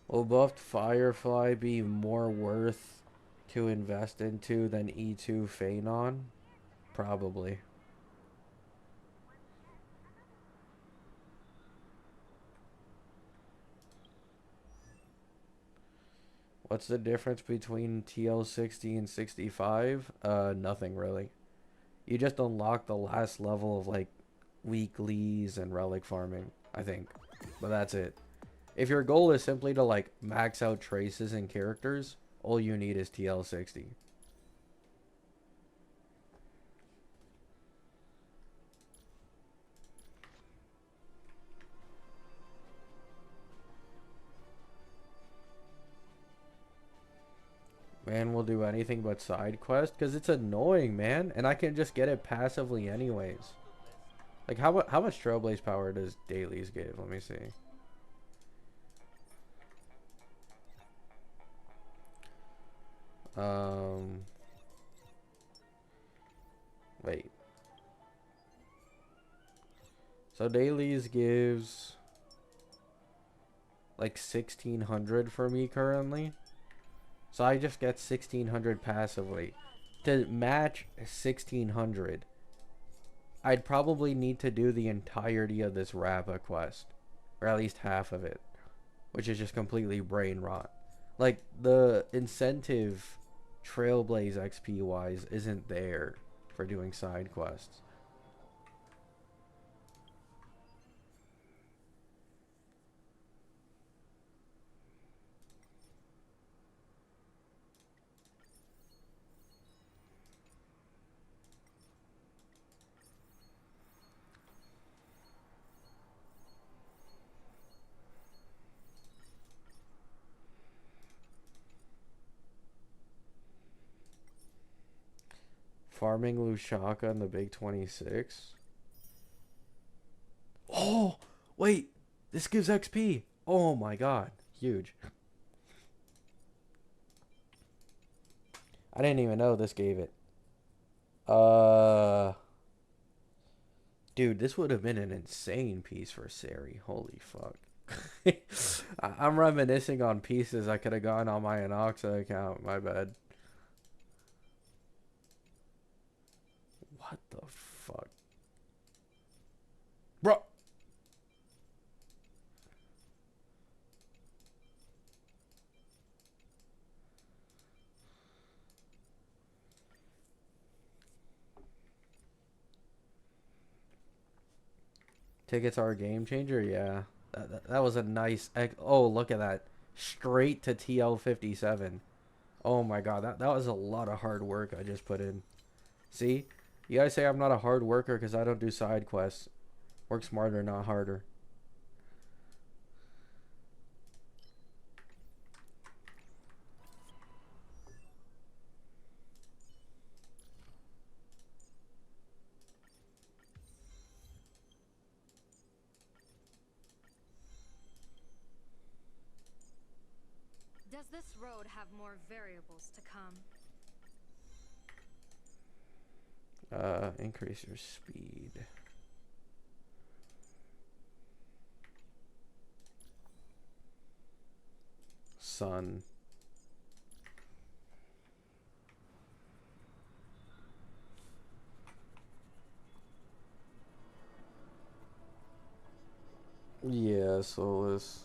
Will buffed Firefly be more worth to invest into than E2 Phanon? Probably. What's the difference between TL60 and 65? Nothing really. You just unlock the last level of like weeklies and relic farming, I think. But that's it. If your goal is simply to like max out traces and characters, all you need is TL60. Man will do anything but side quest because it's annoying, man, and I can just get it passively anyways. Like how much Trailblaze power does dailies give? Let me see. Wait. So dailies gives like 1600 for me currently. So I just get 1600 passively. To match 1600, I'd probably need to do the entirety of this Rappa quest. Or at least half of it. Which is just completely brain rot. Like, the incentive Trailblaze XP wise isn't there for doing side quests. Farming Lushaka in the Big 26. Oh, wait. This gives XP. Oh my god. Huge. I didn't even know this gave it. Dude, this would have been an insane piece for Sari. Holy fuck. I'm reminiscing on pieces I could have gotten on my Anoxa account. My bad. What the fuck? Bro. Tickets are a game changer? Yeah. That was a nice... Oh, look at that. straight to TL57. Oh my god, that was a lot of hard work I just put in. See? You guys say I'm not a hard worker because I don't do side quests. Work smarter, not harder. Does this road have more variables to come? Increase your speed. Sun. Yeah, Solus.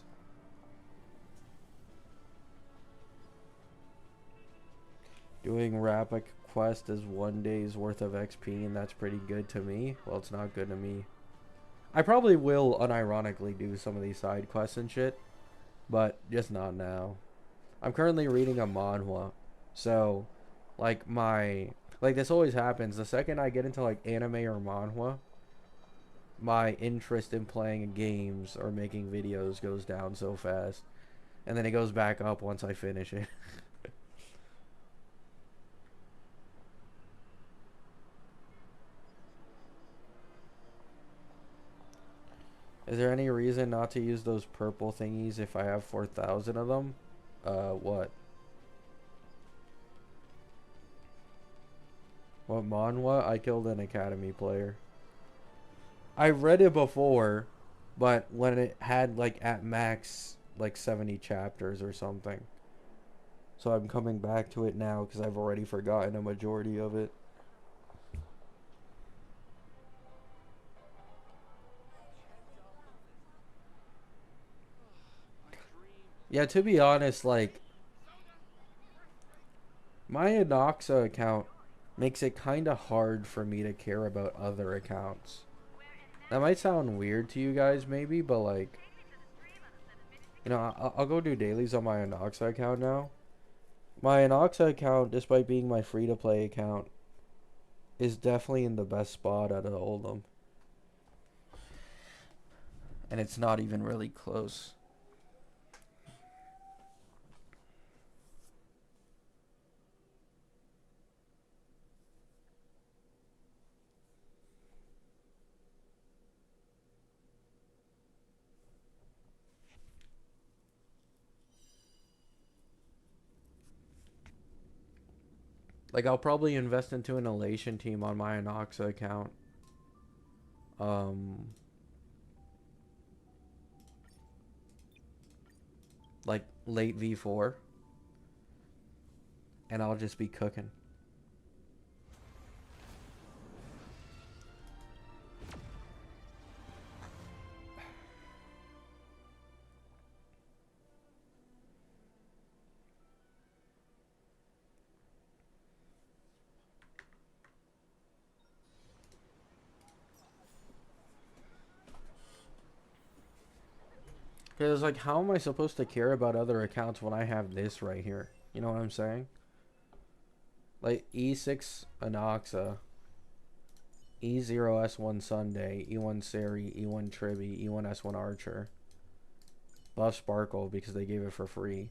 Doing Rapid Quest is 1 day's worth of XP, and that's pretty good to me. Well, it's not good to me. I probably will unironically do some of these side quests and shit, but just not now. I'm currently reading a manhwa, so like this always happens. The second I get into like anime or manhwa, my interest in playing games or making videos goes down so fast, and then it goes back up once I finish it. Is there any reason not to use those purple thingies if I have 4,000 of them? What? What manhwa? I killed an academy player. I read it before, but when it had like at max like 70 chapters or something. So I'm coming back to it now because I've already forgotten a majority of it. Yeah, to be honest, like, my Anoxa account makes it kind of hard for me to care about other accounts. That might sound weird to you guys, maybe, but, like, you know, I'll go do dailies on my Anoxa account now. My Anoxa account, despite being my free-to-play account, is definitely in the best spot out of all of them. And it's not even really close. Like, I'll probably invest into an Elation team on my Anoxa account. Like, late V4. And I'll just be cooking. Because, like, how am I supposed to care about other accounts when I have this right here? You know what I'm saying? Like, E6 Anoxa, E0 S1 Sunday, E1 Sari, E1 Triby, E1 S1 Archer. Buff Sparkle because they gave it for free.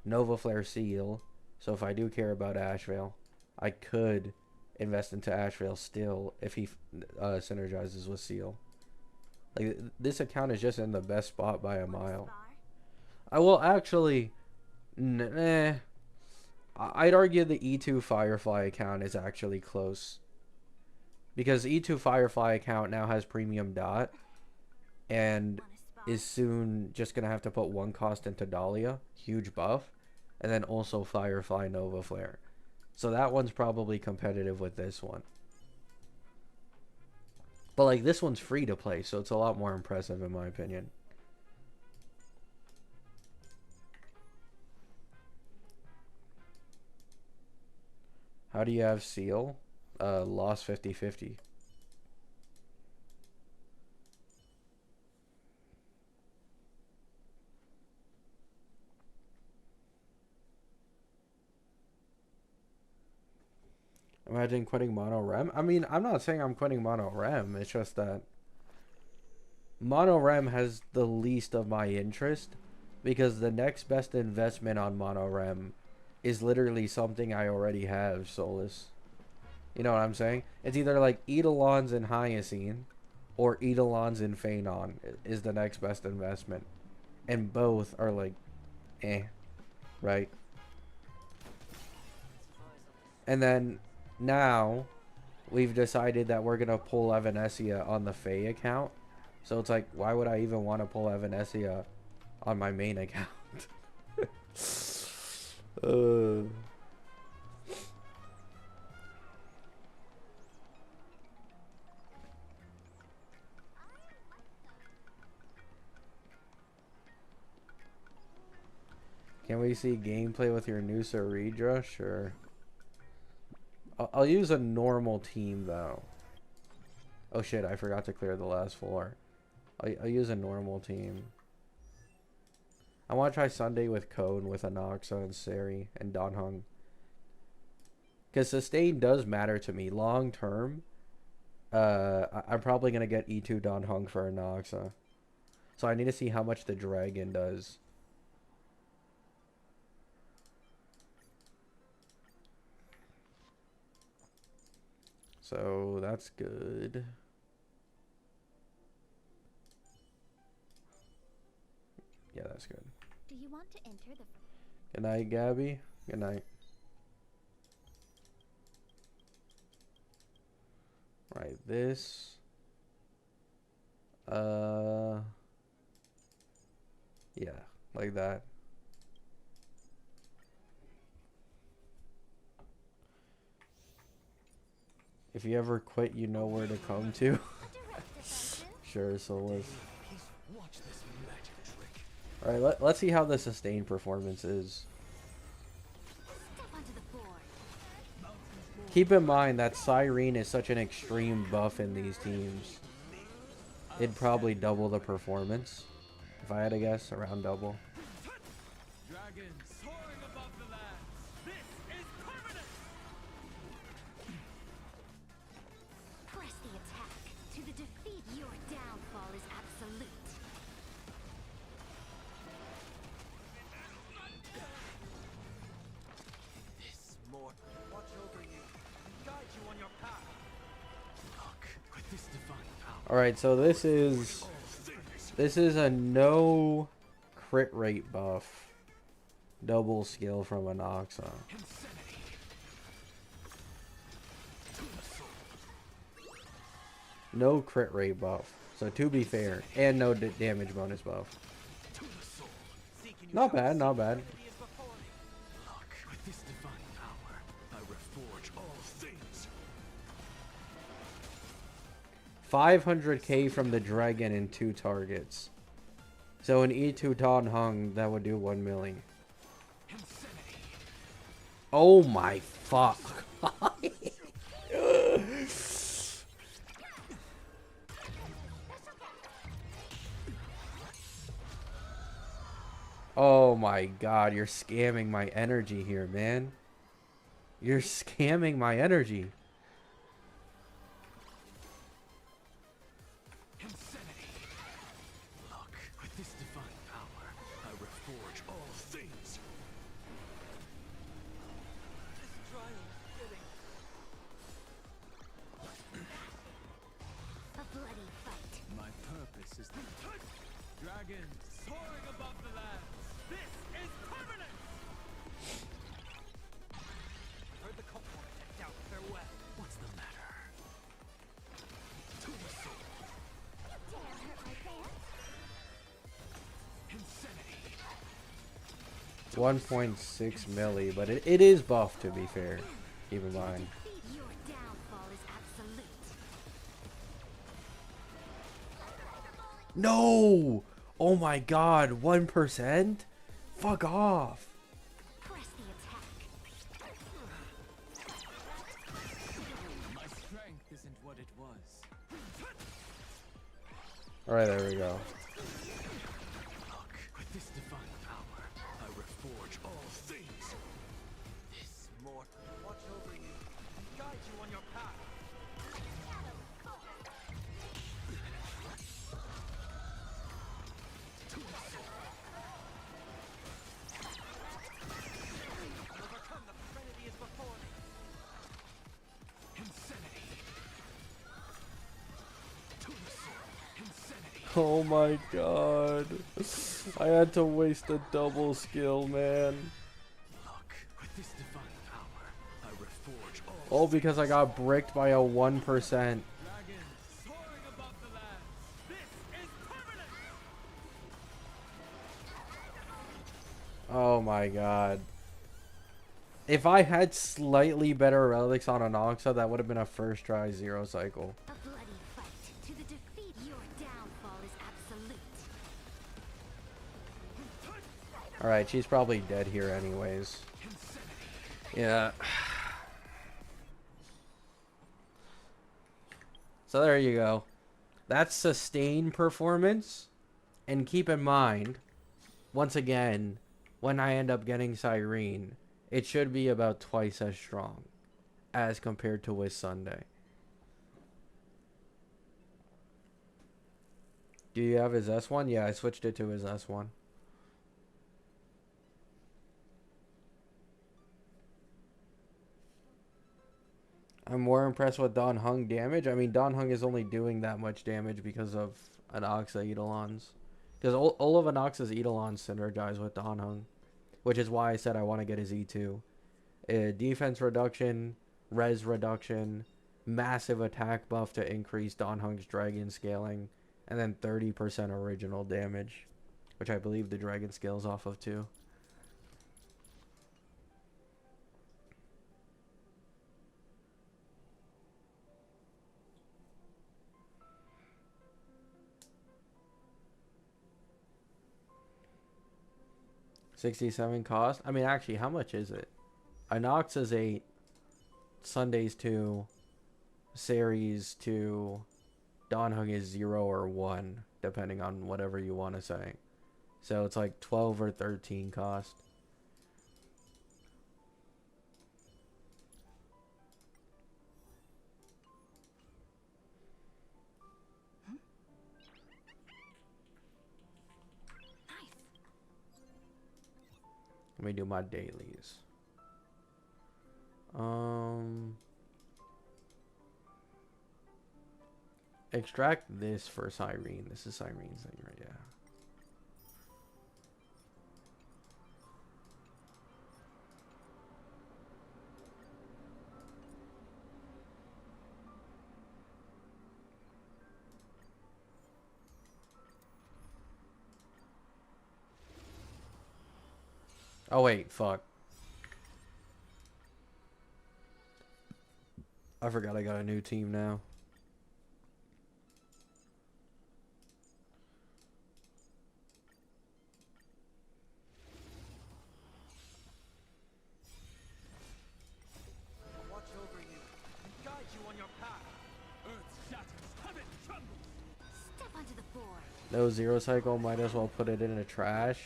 Nova Flare Seal. So if I do care about Ashvale, I could invest into Ashvale still if he synergizes with Seal. Like, this account is just in the best spot by a mile. I will actually... I'd argue the E2 Firefly account is actually close. Because E2 Firefly account now has Premium Dot. And is soon just going to have to put one cost into Dahlia. Huge buff. And then also Firefly Nova Flare. So that one's probably competitive with this one. But, like, this one's free to play, so it's a lot more impressive in my opinion. How do you have Seal? Lost 50-50. Imagine quitting mono rem. I mean, I'm not saying I'm quitting mono rem. It's just that mono rem has the least of my interest because the next best investment on mono rem is literally something I already have, Solus. You know what I'm saying? It's either like Eidolons and Hyacine or Eidolons and Phanon is the next best investment. And both are like, eh, right? And then now we've decided that we're going to pull Evanescia on the Fae account. So it's like, why would I even want to pull Evanescia on my main account? Can we see gameplay with your new Saridra? Sure. I'll use a normal team though. Oh shit, I forgot to clear the last floor. I'll use a normal team. I want to try Sunday with Cone, with Anoxa and Seri and Donhung. Because sustain does matter to me. Long term, I'm probably going to get E2 Donhung for Anoxa. So I need to see how much the dragon does. So that's good. Yeah, that's good. Do you want to enter the... Good night, Gabby. Good night. Right, this. Yeah, like that. If you ever quit, you know where to come to. Sure, Solus. Watch this magic trick. Alright, let's see how the sustained performance is. Step onto the board. Keep in mind that Siren is such an extreme buff in these teams. It'd probably double the performance. If I had to guess, around double. Dragon soaring above the lands. This is permanent. Press the attack. To the defeat, your downfall is absolute. This more. Watch over you and guide you on your path. Look, with this divine power. Alright, so this is a no crit rate buff. Double skill from Anoxa. No crit rate buff. So to be fair, and no damage bonus buff. Not bad, not bad. Look, with this divine power, I reforge all things. 500k from the dragon in 2 targets. So an E2 Don Hung, that would do 1 million. Oh my fuck. Oh my god, you're scamming my energy here, man. You're scamming my energy. Look, with this divine power, I reforge all things. This trial is fitting. A bloody fight. My purpose is the dragon soaring above the lands. This is permanent. Heard the cult wanted to doubt their way. What's the matter? To the soul. Dare hurt my fans? Insanity. 1.6 milli, but it is buffed to be fair. Keep in mind. Defeat, your downfall is absolute. No! Oh my god, 1%? Fuck off. Press the attack. My strength isn't what it was. Alright, there we go. Look, with this divine power, I reforge all things. This more. Watch over you and guide on your path. Overcome the serenity is before me. Insanity. To the sword. Insanity. Oh my god. I had to waste a double skill, man. Look, with this divine power, I reforge all. All because I got bricked by a 1%. Dragon soaring above the lands. This is permanent. Oh my god. If I had slightly better relics on Anoxa, that would have been a first try 0 cycle. A bloody fight to the defeat. Your downfall is absolute. Alright, she's probably dead here anyways. Yeah. So there you go. That's sustained performance. And keep in mind, once again, when I end up getting Siren, it should be about twice as strong as compared to with Sunday. Do you have his S1? Yeah, I switched it to his S1. I'm more impressed with Don Hung damage. I mean, Don Hung is only doing that much damage because of Anoxa Eidolons. Because all of Anoxa's Eidolons synergize with Don Hung. Which is why I said I want to get his E2. Defense reduction, res reduction, massive attack buff to increase Don Hung's dragon scaling, and then 30% original damage. Which I believe the dragon scales off of too. $67 cost. I mean, actually, how much is it? Anoxa's 8, Sunday's 2, Ceres 2, Don Hung is 0 or 1, depending on whatever you want to say. So it's like 12 or 13 cost. Let me do my dailies. Extract this for Siren. This is Siren's thing, right? Yeah. Oh wait, fuck. I forgot I got a new team now. I'll watch over you and guide you on your path. Earth shatters. Heaven trembles. Step onto the board. No 0 cycle, might as well put it in the trash.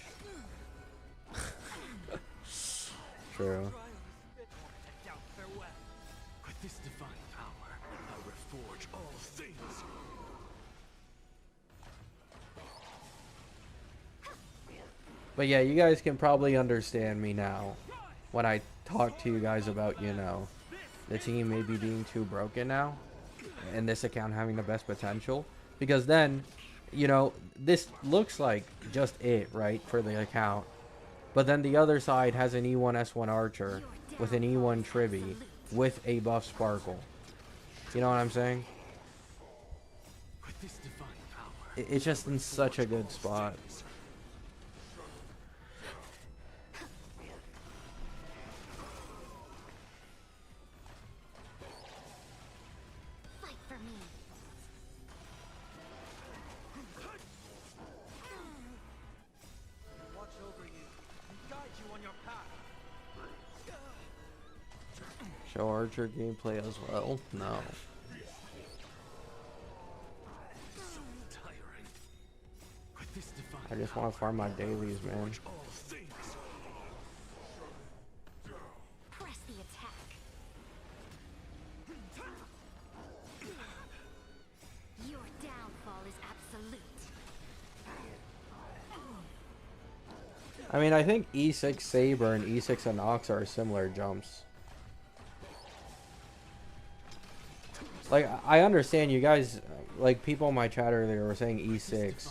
True. Trials fit more to doubt farewell. With this divine power, I reforge all things. But yeah, you guys can probably understand me now when I talk to you guys about, you know, the team maybe being too broken now and this account having the best potential. Because then, you know, this looks like just it, right, for the account. But then the other side has an E1 S1 Archer with an E1 Tribby with a buff Sparkle. You know what I'm saying? With this divine power, It's just in such a good spot. Fight for me. Watch over you and guide you on your path. Show Archer gameplay as well? No. tiring. With this divine I just want to farm my dailies, man. forge all things. Press the attack. I mean, I think E6 Saber and E6 Anox are similar jumps. Like, I understand you guys, like, people in my chat earlier were saying E6.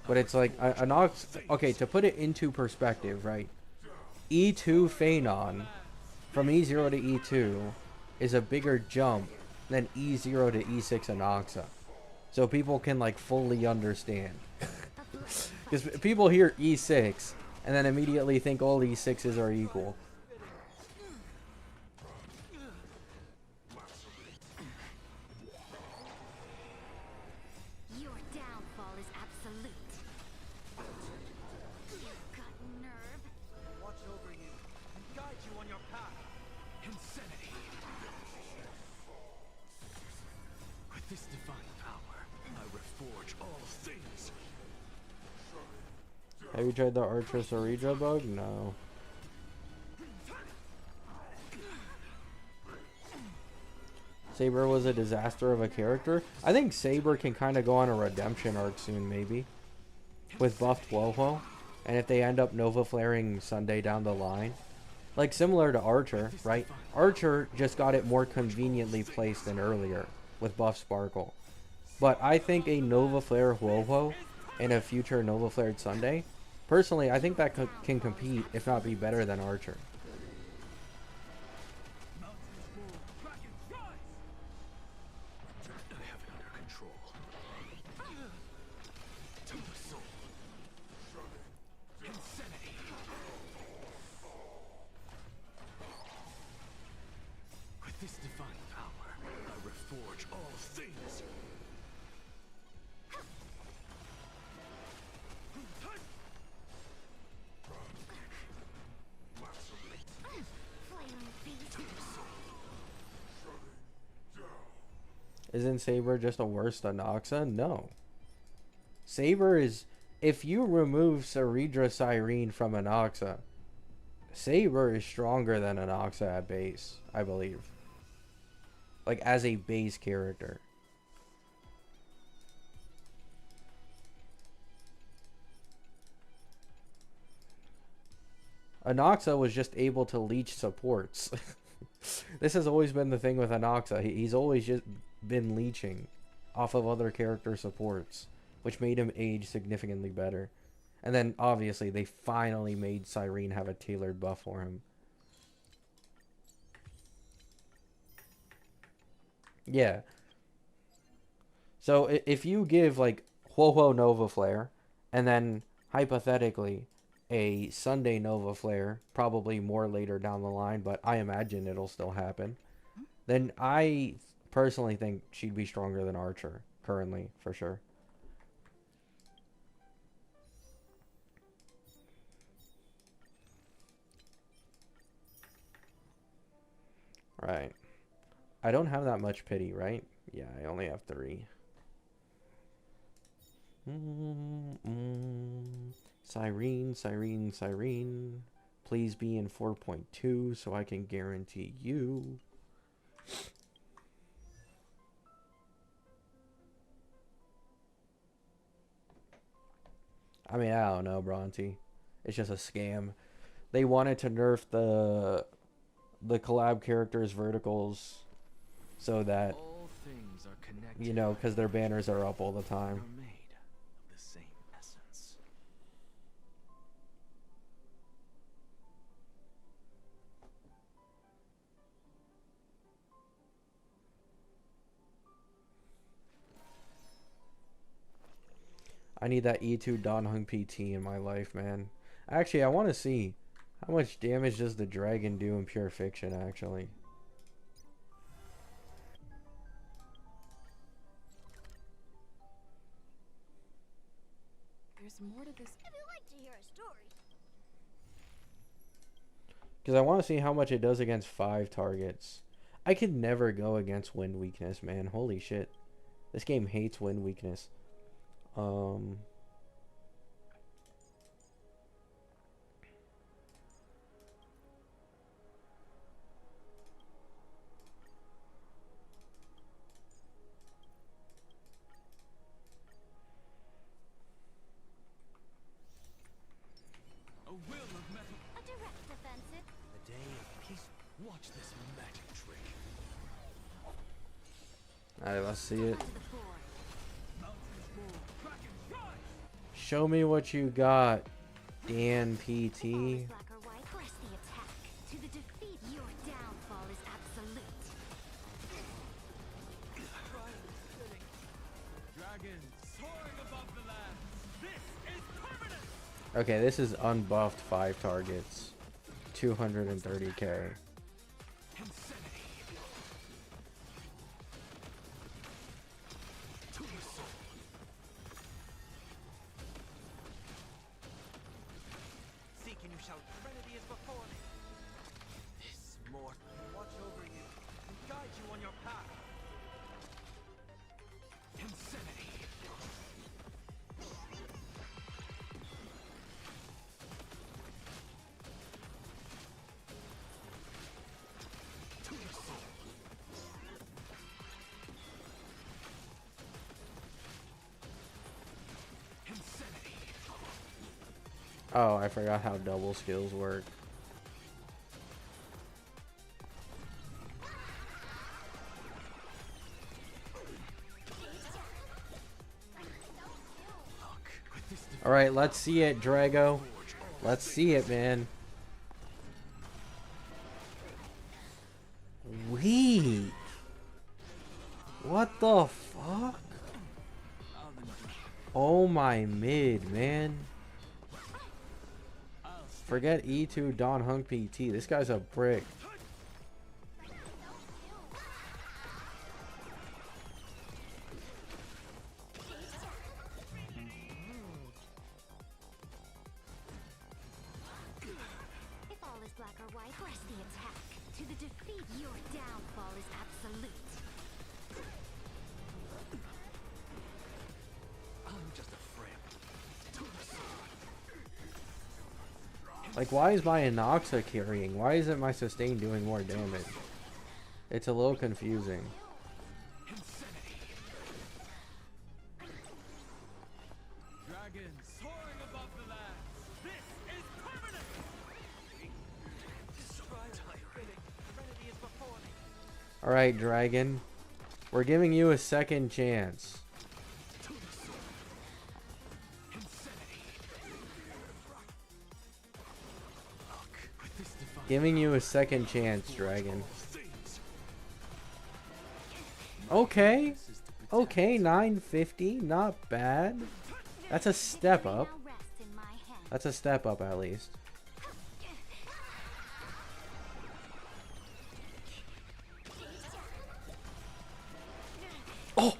But it's like, Anox, okay, to put it into perspective, right? E2 Phanon from E0 to E2 is a bigger jump than E0 to E6 Anoxa. So people can, like, fully understand. Because people hear E6 and then immediately think all E6s are equal. Your downfall is absolute. You've got nerve. Watch over you and guide you on your path. Insanity. With this divine power, I reforge all things. Have you tried the Archer Saridra bug? No. Saber was a disaster of a character. I think Saber can kind of go on a redemption arc soon, maybe. With buffed Woho. And if they end up Nova Flaring Sunday down the line. Like, similar to Archer, right? Archer just got it more conveniently placed than earlier. With buff Sparkle. But I think a Nova Flare Woho in a future Nova Flared Sunday, personally, I think that can compete, if not be better than Archer. I have it under control. To the soul. Insanity. With this divine power, I reforge all things. Flaming beast. Isn't Saber just a worse Anoxa? No. Saber is... If you remove Saridra Siren from Anoxa, Saber is stronger than Anoxa at base, I believe. Like, as a base character. Anoxa was just able to leech supports. This has always been the thing with Anoxa. He's always just been leeching off of other character supports, which made him age significantly better. And then, obviously, they finally made Siren have a tailored buff for him. Yeah. So, if you give, like, Ho-Ho Nova Flare, and then, hypothetically, a Sunday Nova Flare, probably more later down the line, but I imagine it'll still happen, then I personally think she'd be stronger than Archer, currently, for sure. Right. I don't have that much pity, right? Yeah, I only have 3. Siren, Siren, Siren. Please be in 4.2 so I can guarantee you. I mean, I don't know, Bronte. It's just a scam. They wanted to nerf the collab characters' verticals so that, All things are connected. you know, because their banners are up all the Are time. made of the same essence. I need that E2 Don Hung PT in my life, man. Actually, I want to see how much damage does the dragon do in Pure Fiction, actually. There's more to this. If you like to hear a story. Because I want to see how much it does against 5 targets. I could never go against wind weakness, man. Holy shit. This game hates wind weakness. Alright, let's see it. To the fore. Show me what you got, Dan PT. All is black or white. Press the attack. To the defeat. Your downfall is absolute. Dragon soaring above the land. This is permanent. Okay, this is unbuffed 5 targets. 230k. Seek and you shall. Trinity is before me. This mortal watch over you and guide you on your path. Insanity. To the soul. Insanity. Oh, I forgot how double skills work. Look, with this Alright, let's see it, Drago. Let's see it, man. Wait. What the fuck? Oh my mid, man. Forget E2 Don Hung PT. This guy's a brick. If all is black or white, press the attack. To the defeat. Your downfall is absolute. I'm just a friend. To the soul. Like, why is my Anoxa carrying? Why isn't my sustain doing more damage? It's a little confusing. Insanity. Dragon soaring above the lands. This is permanent. So tiring. Trinity is before me. Alright, Dragon. We're giving you a second chance. To the soul. Insanity. Look, with this divine Giving you a second chance, Dragon. things. Okay. This is to protect. Okay, 950. Not bad. That's a step up. Now rest in my hand. That's a step up, at least. Oh!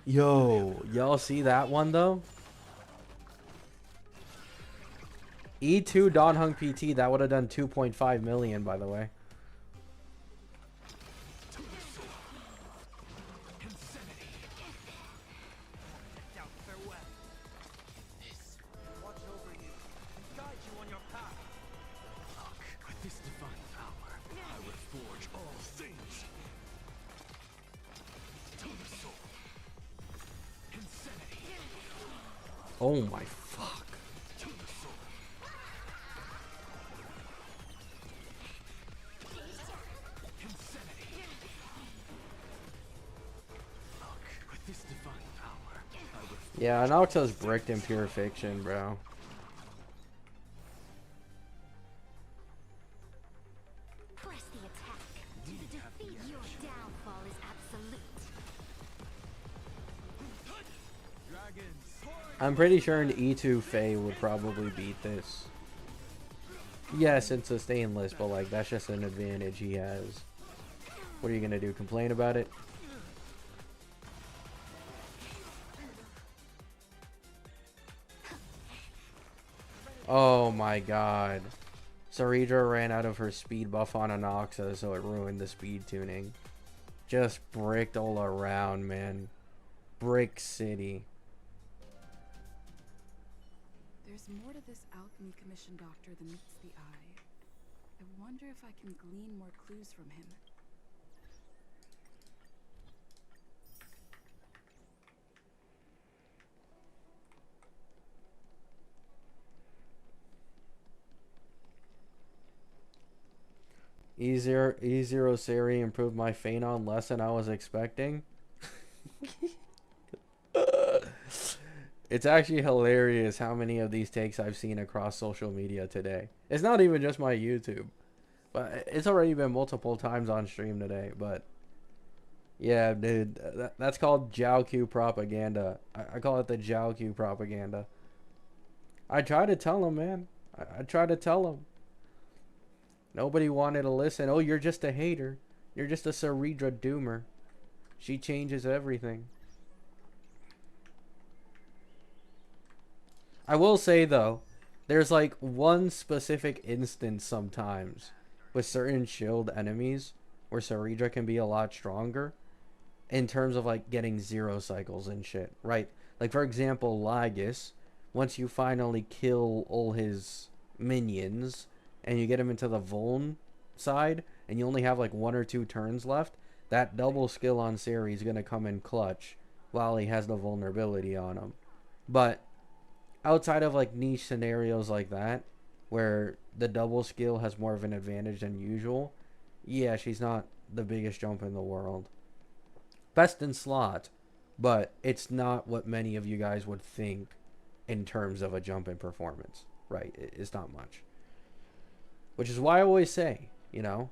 Yo, y'all see that one, though? E2 Don Hung PT, that would have done 2.5 million, by the way. Insanity. Doubt farewell. This watch over you and guide you on your path. Look, with this divine power, I reforge all things. To the soul. Insanity. Oh my fuck. To the soul. Insanity. Look, with this divine power, I reforge Yeah, Anoxa's bricked in pure fiction, bro. Press the attack. To the defeat. Your downfall is absolute. Dragon soaring. I'm pretty sure an E2 Fae would probably beat this. Yes, it's sustainless, but like that's just an advantage he has. What are you gonna do? Complain about it? Oh my god. Saridra ran out of her speed buff on Anoxa, so it ruined the speed tuning. Just bricked all around, man. Brick City. There's more to this alchemy commission doctor than meets the eye. I wonder if I can glean more clues from him. E0 Siri improved my Phanon less than I was expecting. It's actually hilarious how many of these takes I've seen across social media today. It's not even just my YouTube, but it's already been multiple times on stream today. But yeah, dude, that's called Jiao propaganda. I call it the Jiao propaganda. I try to tell him, man. I try to tell him. Nobody wanted to listen. Oh, you're just a hater. You're just a Ceredra doomer. She changes everything. I will say, though, there's like one specific instance sometimes with certain shield enemies where Ceredra can be a lot stronger in terms of like getting 0 cycles and shit, right? Like, for example, Lygus, once you finally kill all his minions and you get him into the Vuln side and you only have like 1 or 2 turns left, that double skill on Ciri is going to come in clutch while he has the vulnerability on him. But outside of like niche scenarios like that, where the double skill has more of an advantage than usual, yeah, she's not the biggest jump in the world. Best in slot, but it's not what many of you guys would think in terms of a jump in performance, right? It's not much. Which is why I always say, you know,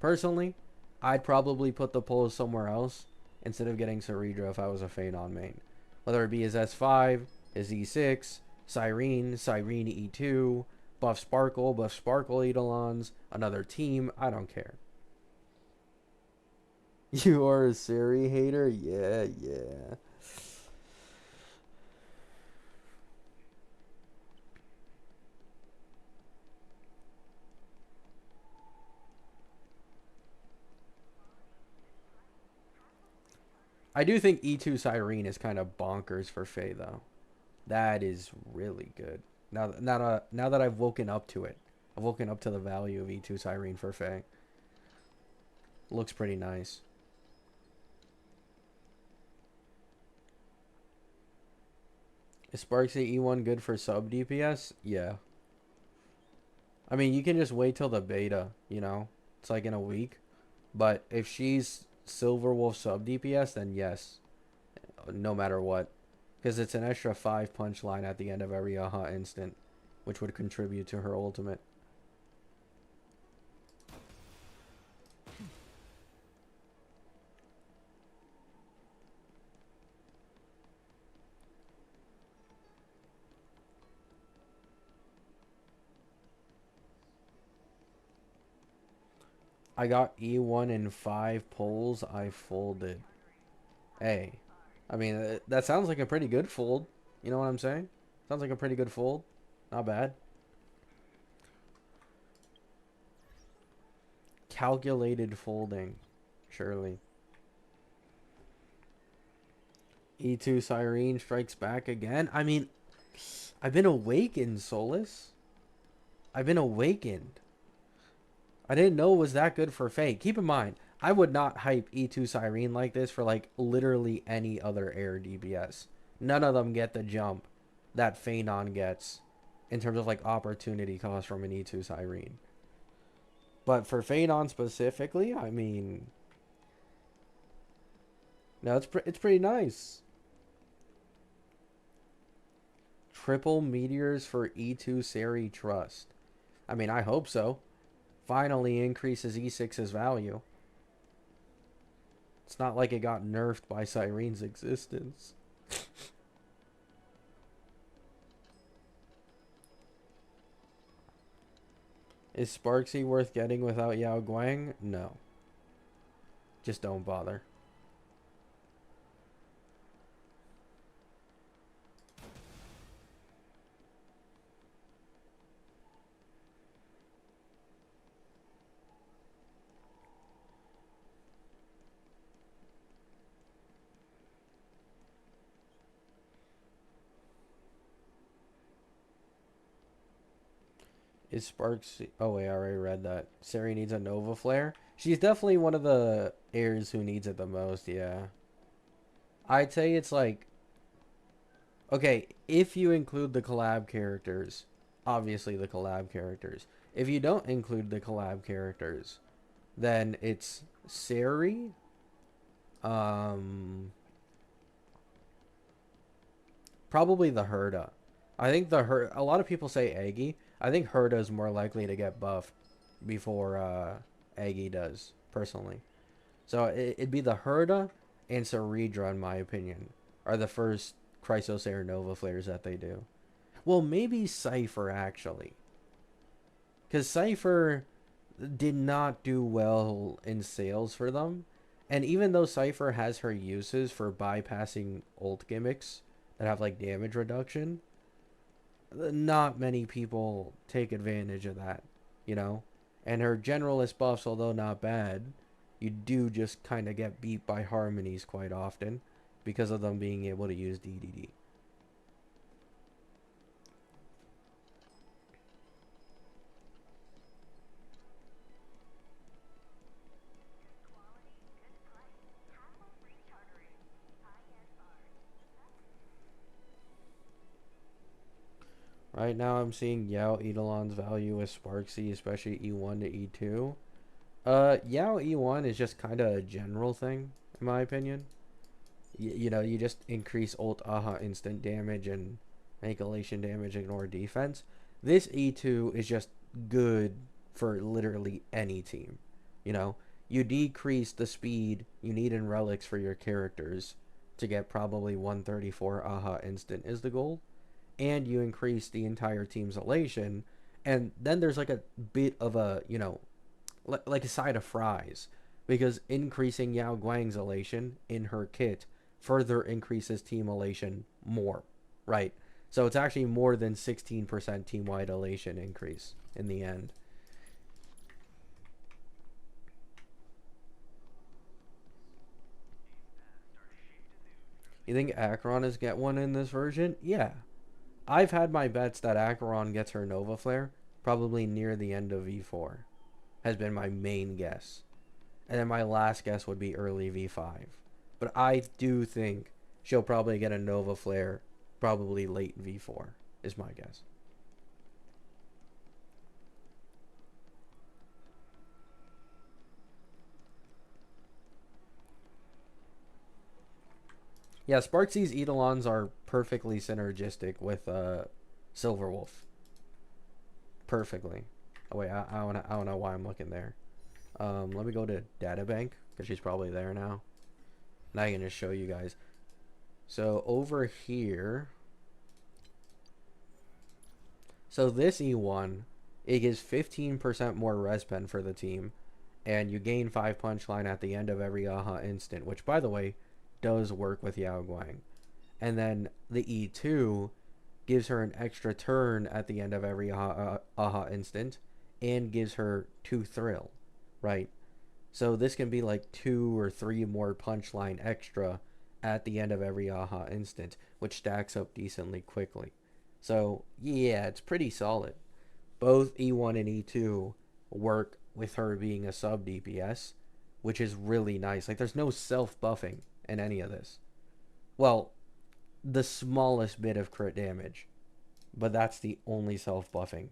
personally, I'd probably put the pulls somewhere else instead of getting Ceredra if I was a Phanon main. Whether it be his S5, his E6, Siren E2, buff Sparkle Eidolons, another team, I don't care. You are a Siri hater? Yeah. I do think E2 Siren is kind of bonkers for Faye, though. That is really good. Now that I've woken up to it. I've woken up to the value of E2 Siren for Faye. Looks pretty nice. Is Sparksy E1 good for sub DPS? Yeah. I mean, you can just wait till the beta, you know? It's like in a week. But if she's Silver Wolf sub DPS, then yes. No matter what. Because it's an extra 5 punch line at the end of every AHA instant, which would contribute to her ultimate. I got E1 in 5 pulls. I folded. Hey. I mean, that sounds like a pretty good fold. You know what I'm saying? Sounds like a pretty good fold. Not bad. Calculated folding. Surely. E2 Siren strikes back again. I mean, I've been awakened, Solus. I've been awakened. I didn't know it was that good for Faye. Keep in mind, I would not hype E2 Siren like this for like literally any other air DBS. None of them get the jump that Phanon gets in terms of like opportunity cost from an E2 Siren. But for Phanon specifically, I mean, no, it's pretty nice. Triple meteors for E2 Seri Trust. I mean, I hope so. Finally increases E6's value. It's not like it got nerfed by Siren's existence. Is Sparksy worth getting without Yao Guang? No. Just don't bother. Is Sparks... Oh, wait, I already read that. Sari needs a Nova Flare. She's definitely one of the heirs who needs it the most, yeah. I'd say it's like... Okay, if you include the collab characters, obviously the collab characters. If you don't include the collab characters, then it's Sari. Probably the Herda. I think the Herda. A lot of people say Aggie. I think Herda is more likely to get buffed before Aggie does, personally. So it'd be the Herda and Ceredra, in my opinion, are the first Chrysosaur Nova flares that they do. Well, maybe Cypher, actually. Because Cypher did not do well in sales for them. And even though Cypher has her uses for bypassing ult gimmicks that have like damage reduction, not many people take advantage of that, you know? And her generalist buffs, although not bad, you do just kind of get beat by harmonies quite often because of them being able to use DDD. Right now I'm seeing Yao Eidolon's value with Sparksy, especially E1 to E2. Yao E1 is just kind of a general thing, in my opinion. You know, you just increase ult aha instant damage and make elation damage, ignore defense. This E2 is just good for literally any team. You know, you decrease the speed you need in relics for your characters to get probably 134 aha instant is the goal. And you increase the entire team's elation. And then there's like a bit of a, you know, like a side of fries. Because increasing Yao Guang's elation in her kit further increases team elation more, right? So it's actually more than 16% team-wide elation increase in the end. You think Acheron is get one in this version? Yeah. I've had my bets that Acheron gets her Nova Flare probably near the end of V4. Has been my main guess. And then my last guess would be early V5. But I do think she'll probably get a Nova Flare probably late V4, is my guess. Yeah, Sparksy's Eidolons are perfectly synergistic with Silverwolf. Perfectly. Oh wait, I don't know why I'm looking there. Let me go to Databank, because she's probably there now. And I can just show you guys. So over here, so this E1, it gives 15% more res pen for the team, and you gain 5 punchline at the end of every aha instant, which by the way does work with Yao Guang. And then the E2 gives her an extra turn at the end of every aha instant, and gives her 2 thrill, right? So this can be like 2 or 3 more punchline extra at the end of every aha instant, which stacks up decently quickly. So yeah, it's pretty solid. Both E1 and E2 work with her being a sub DPS, which is really nice. Like there's no self buffing in any of this. Well, the smallest bit of crit damage, but that's the only self buffing.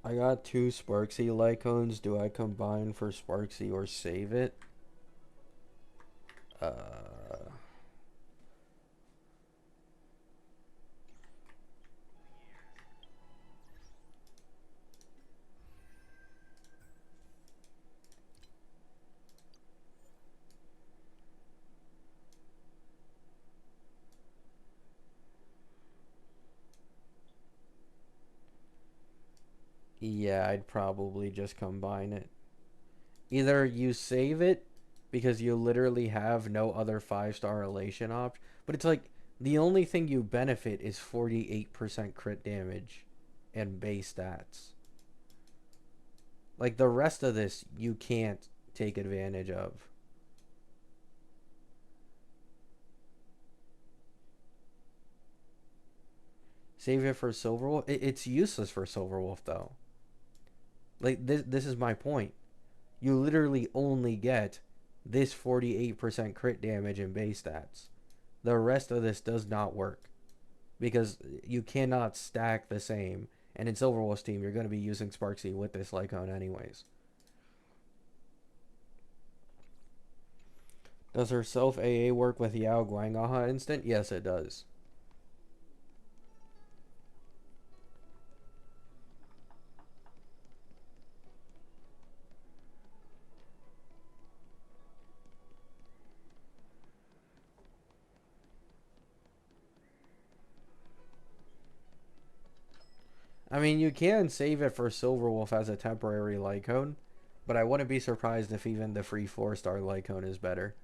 I got 2 Sparksy Lycones. Do I combine for Sparksy or save it? Yeah, I'd probably just combine it. Either you save it because you literally have no other 5-star elation option, but it's like the only thing you benefit is 48% crit damage and base stats. Like the rest of this you can't take advantage of. Save it for Silverwolf. It's useless for Silverwolf though. Like this is my point. You literally only get this 48% crit damage and base stats. The rest of this does not work because you cannot stack the same. And in Silverwolf's team, you're going to be using Sparksy with this Lycone anyways. Does her self AA work with Yao Guangaha instant? Yes, it does. I mean, you can save it for Silverwolf as a temporary Lycone, but I wouldn't be surprised if even the free 4-star Lycone is better,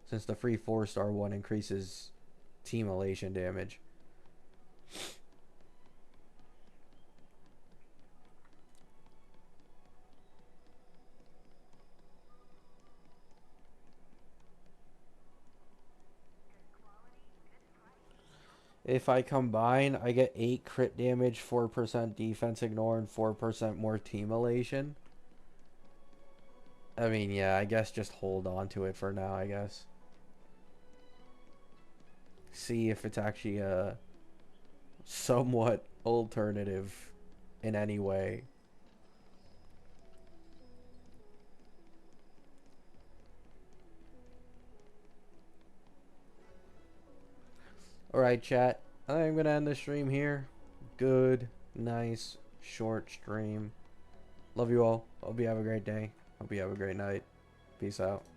since the free 4-star one increases team elation damage. If I combine, I get 8 crit damage, 4% defense ignore, and 4% more team elation. I mean, yeah, I guess just hold on to it for now, I guess. See if it's actually a somewhat alternative in any way. Alright, chat. I'm going to end the stream here. Good, nice, short stream. Love you all. Hope you have a great day. Hope you have a great night. Peace out.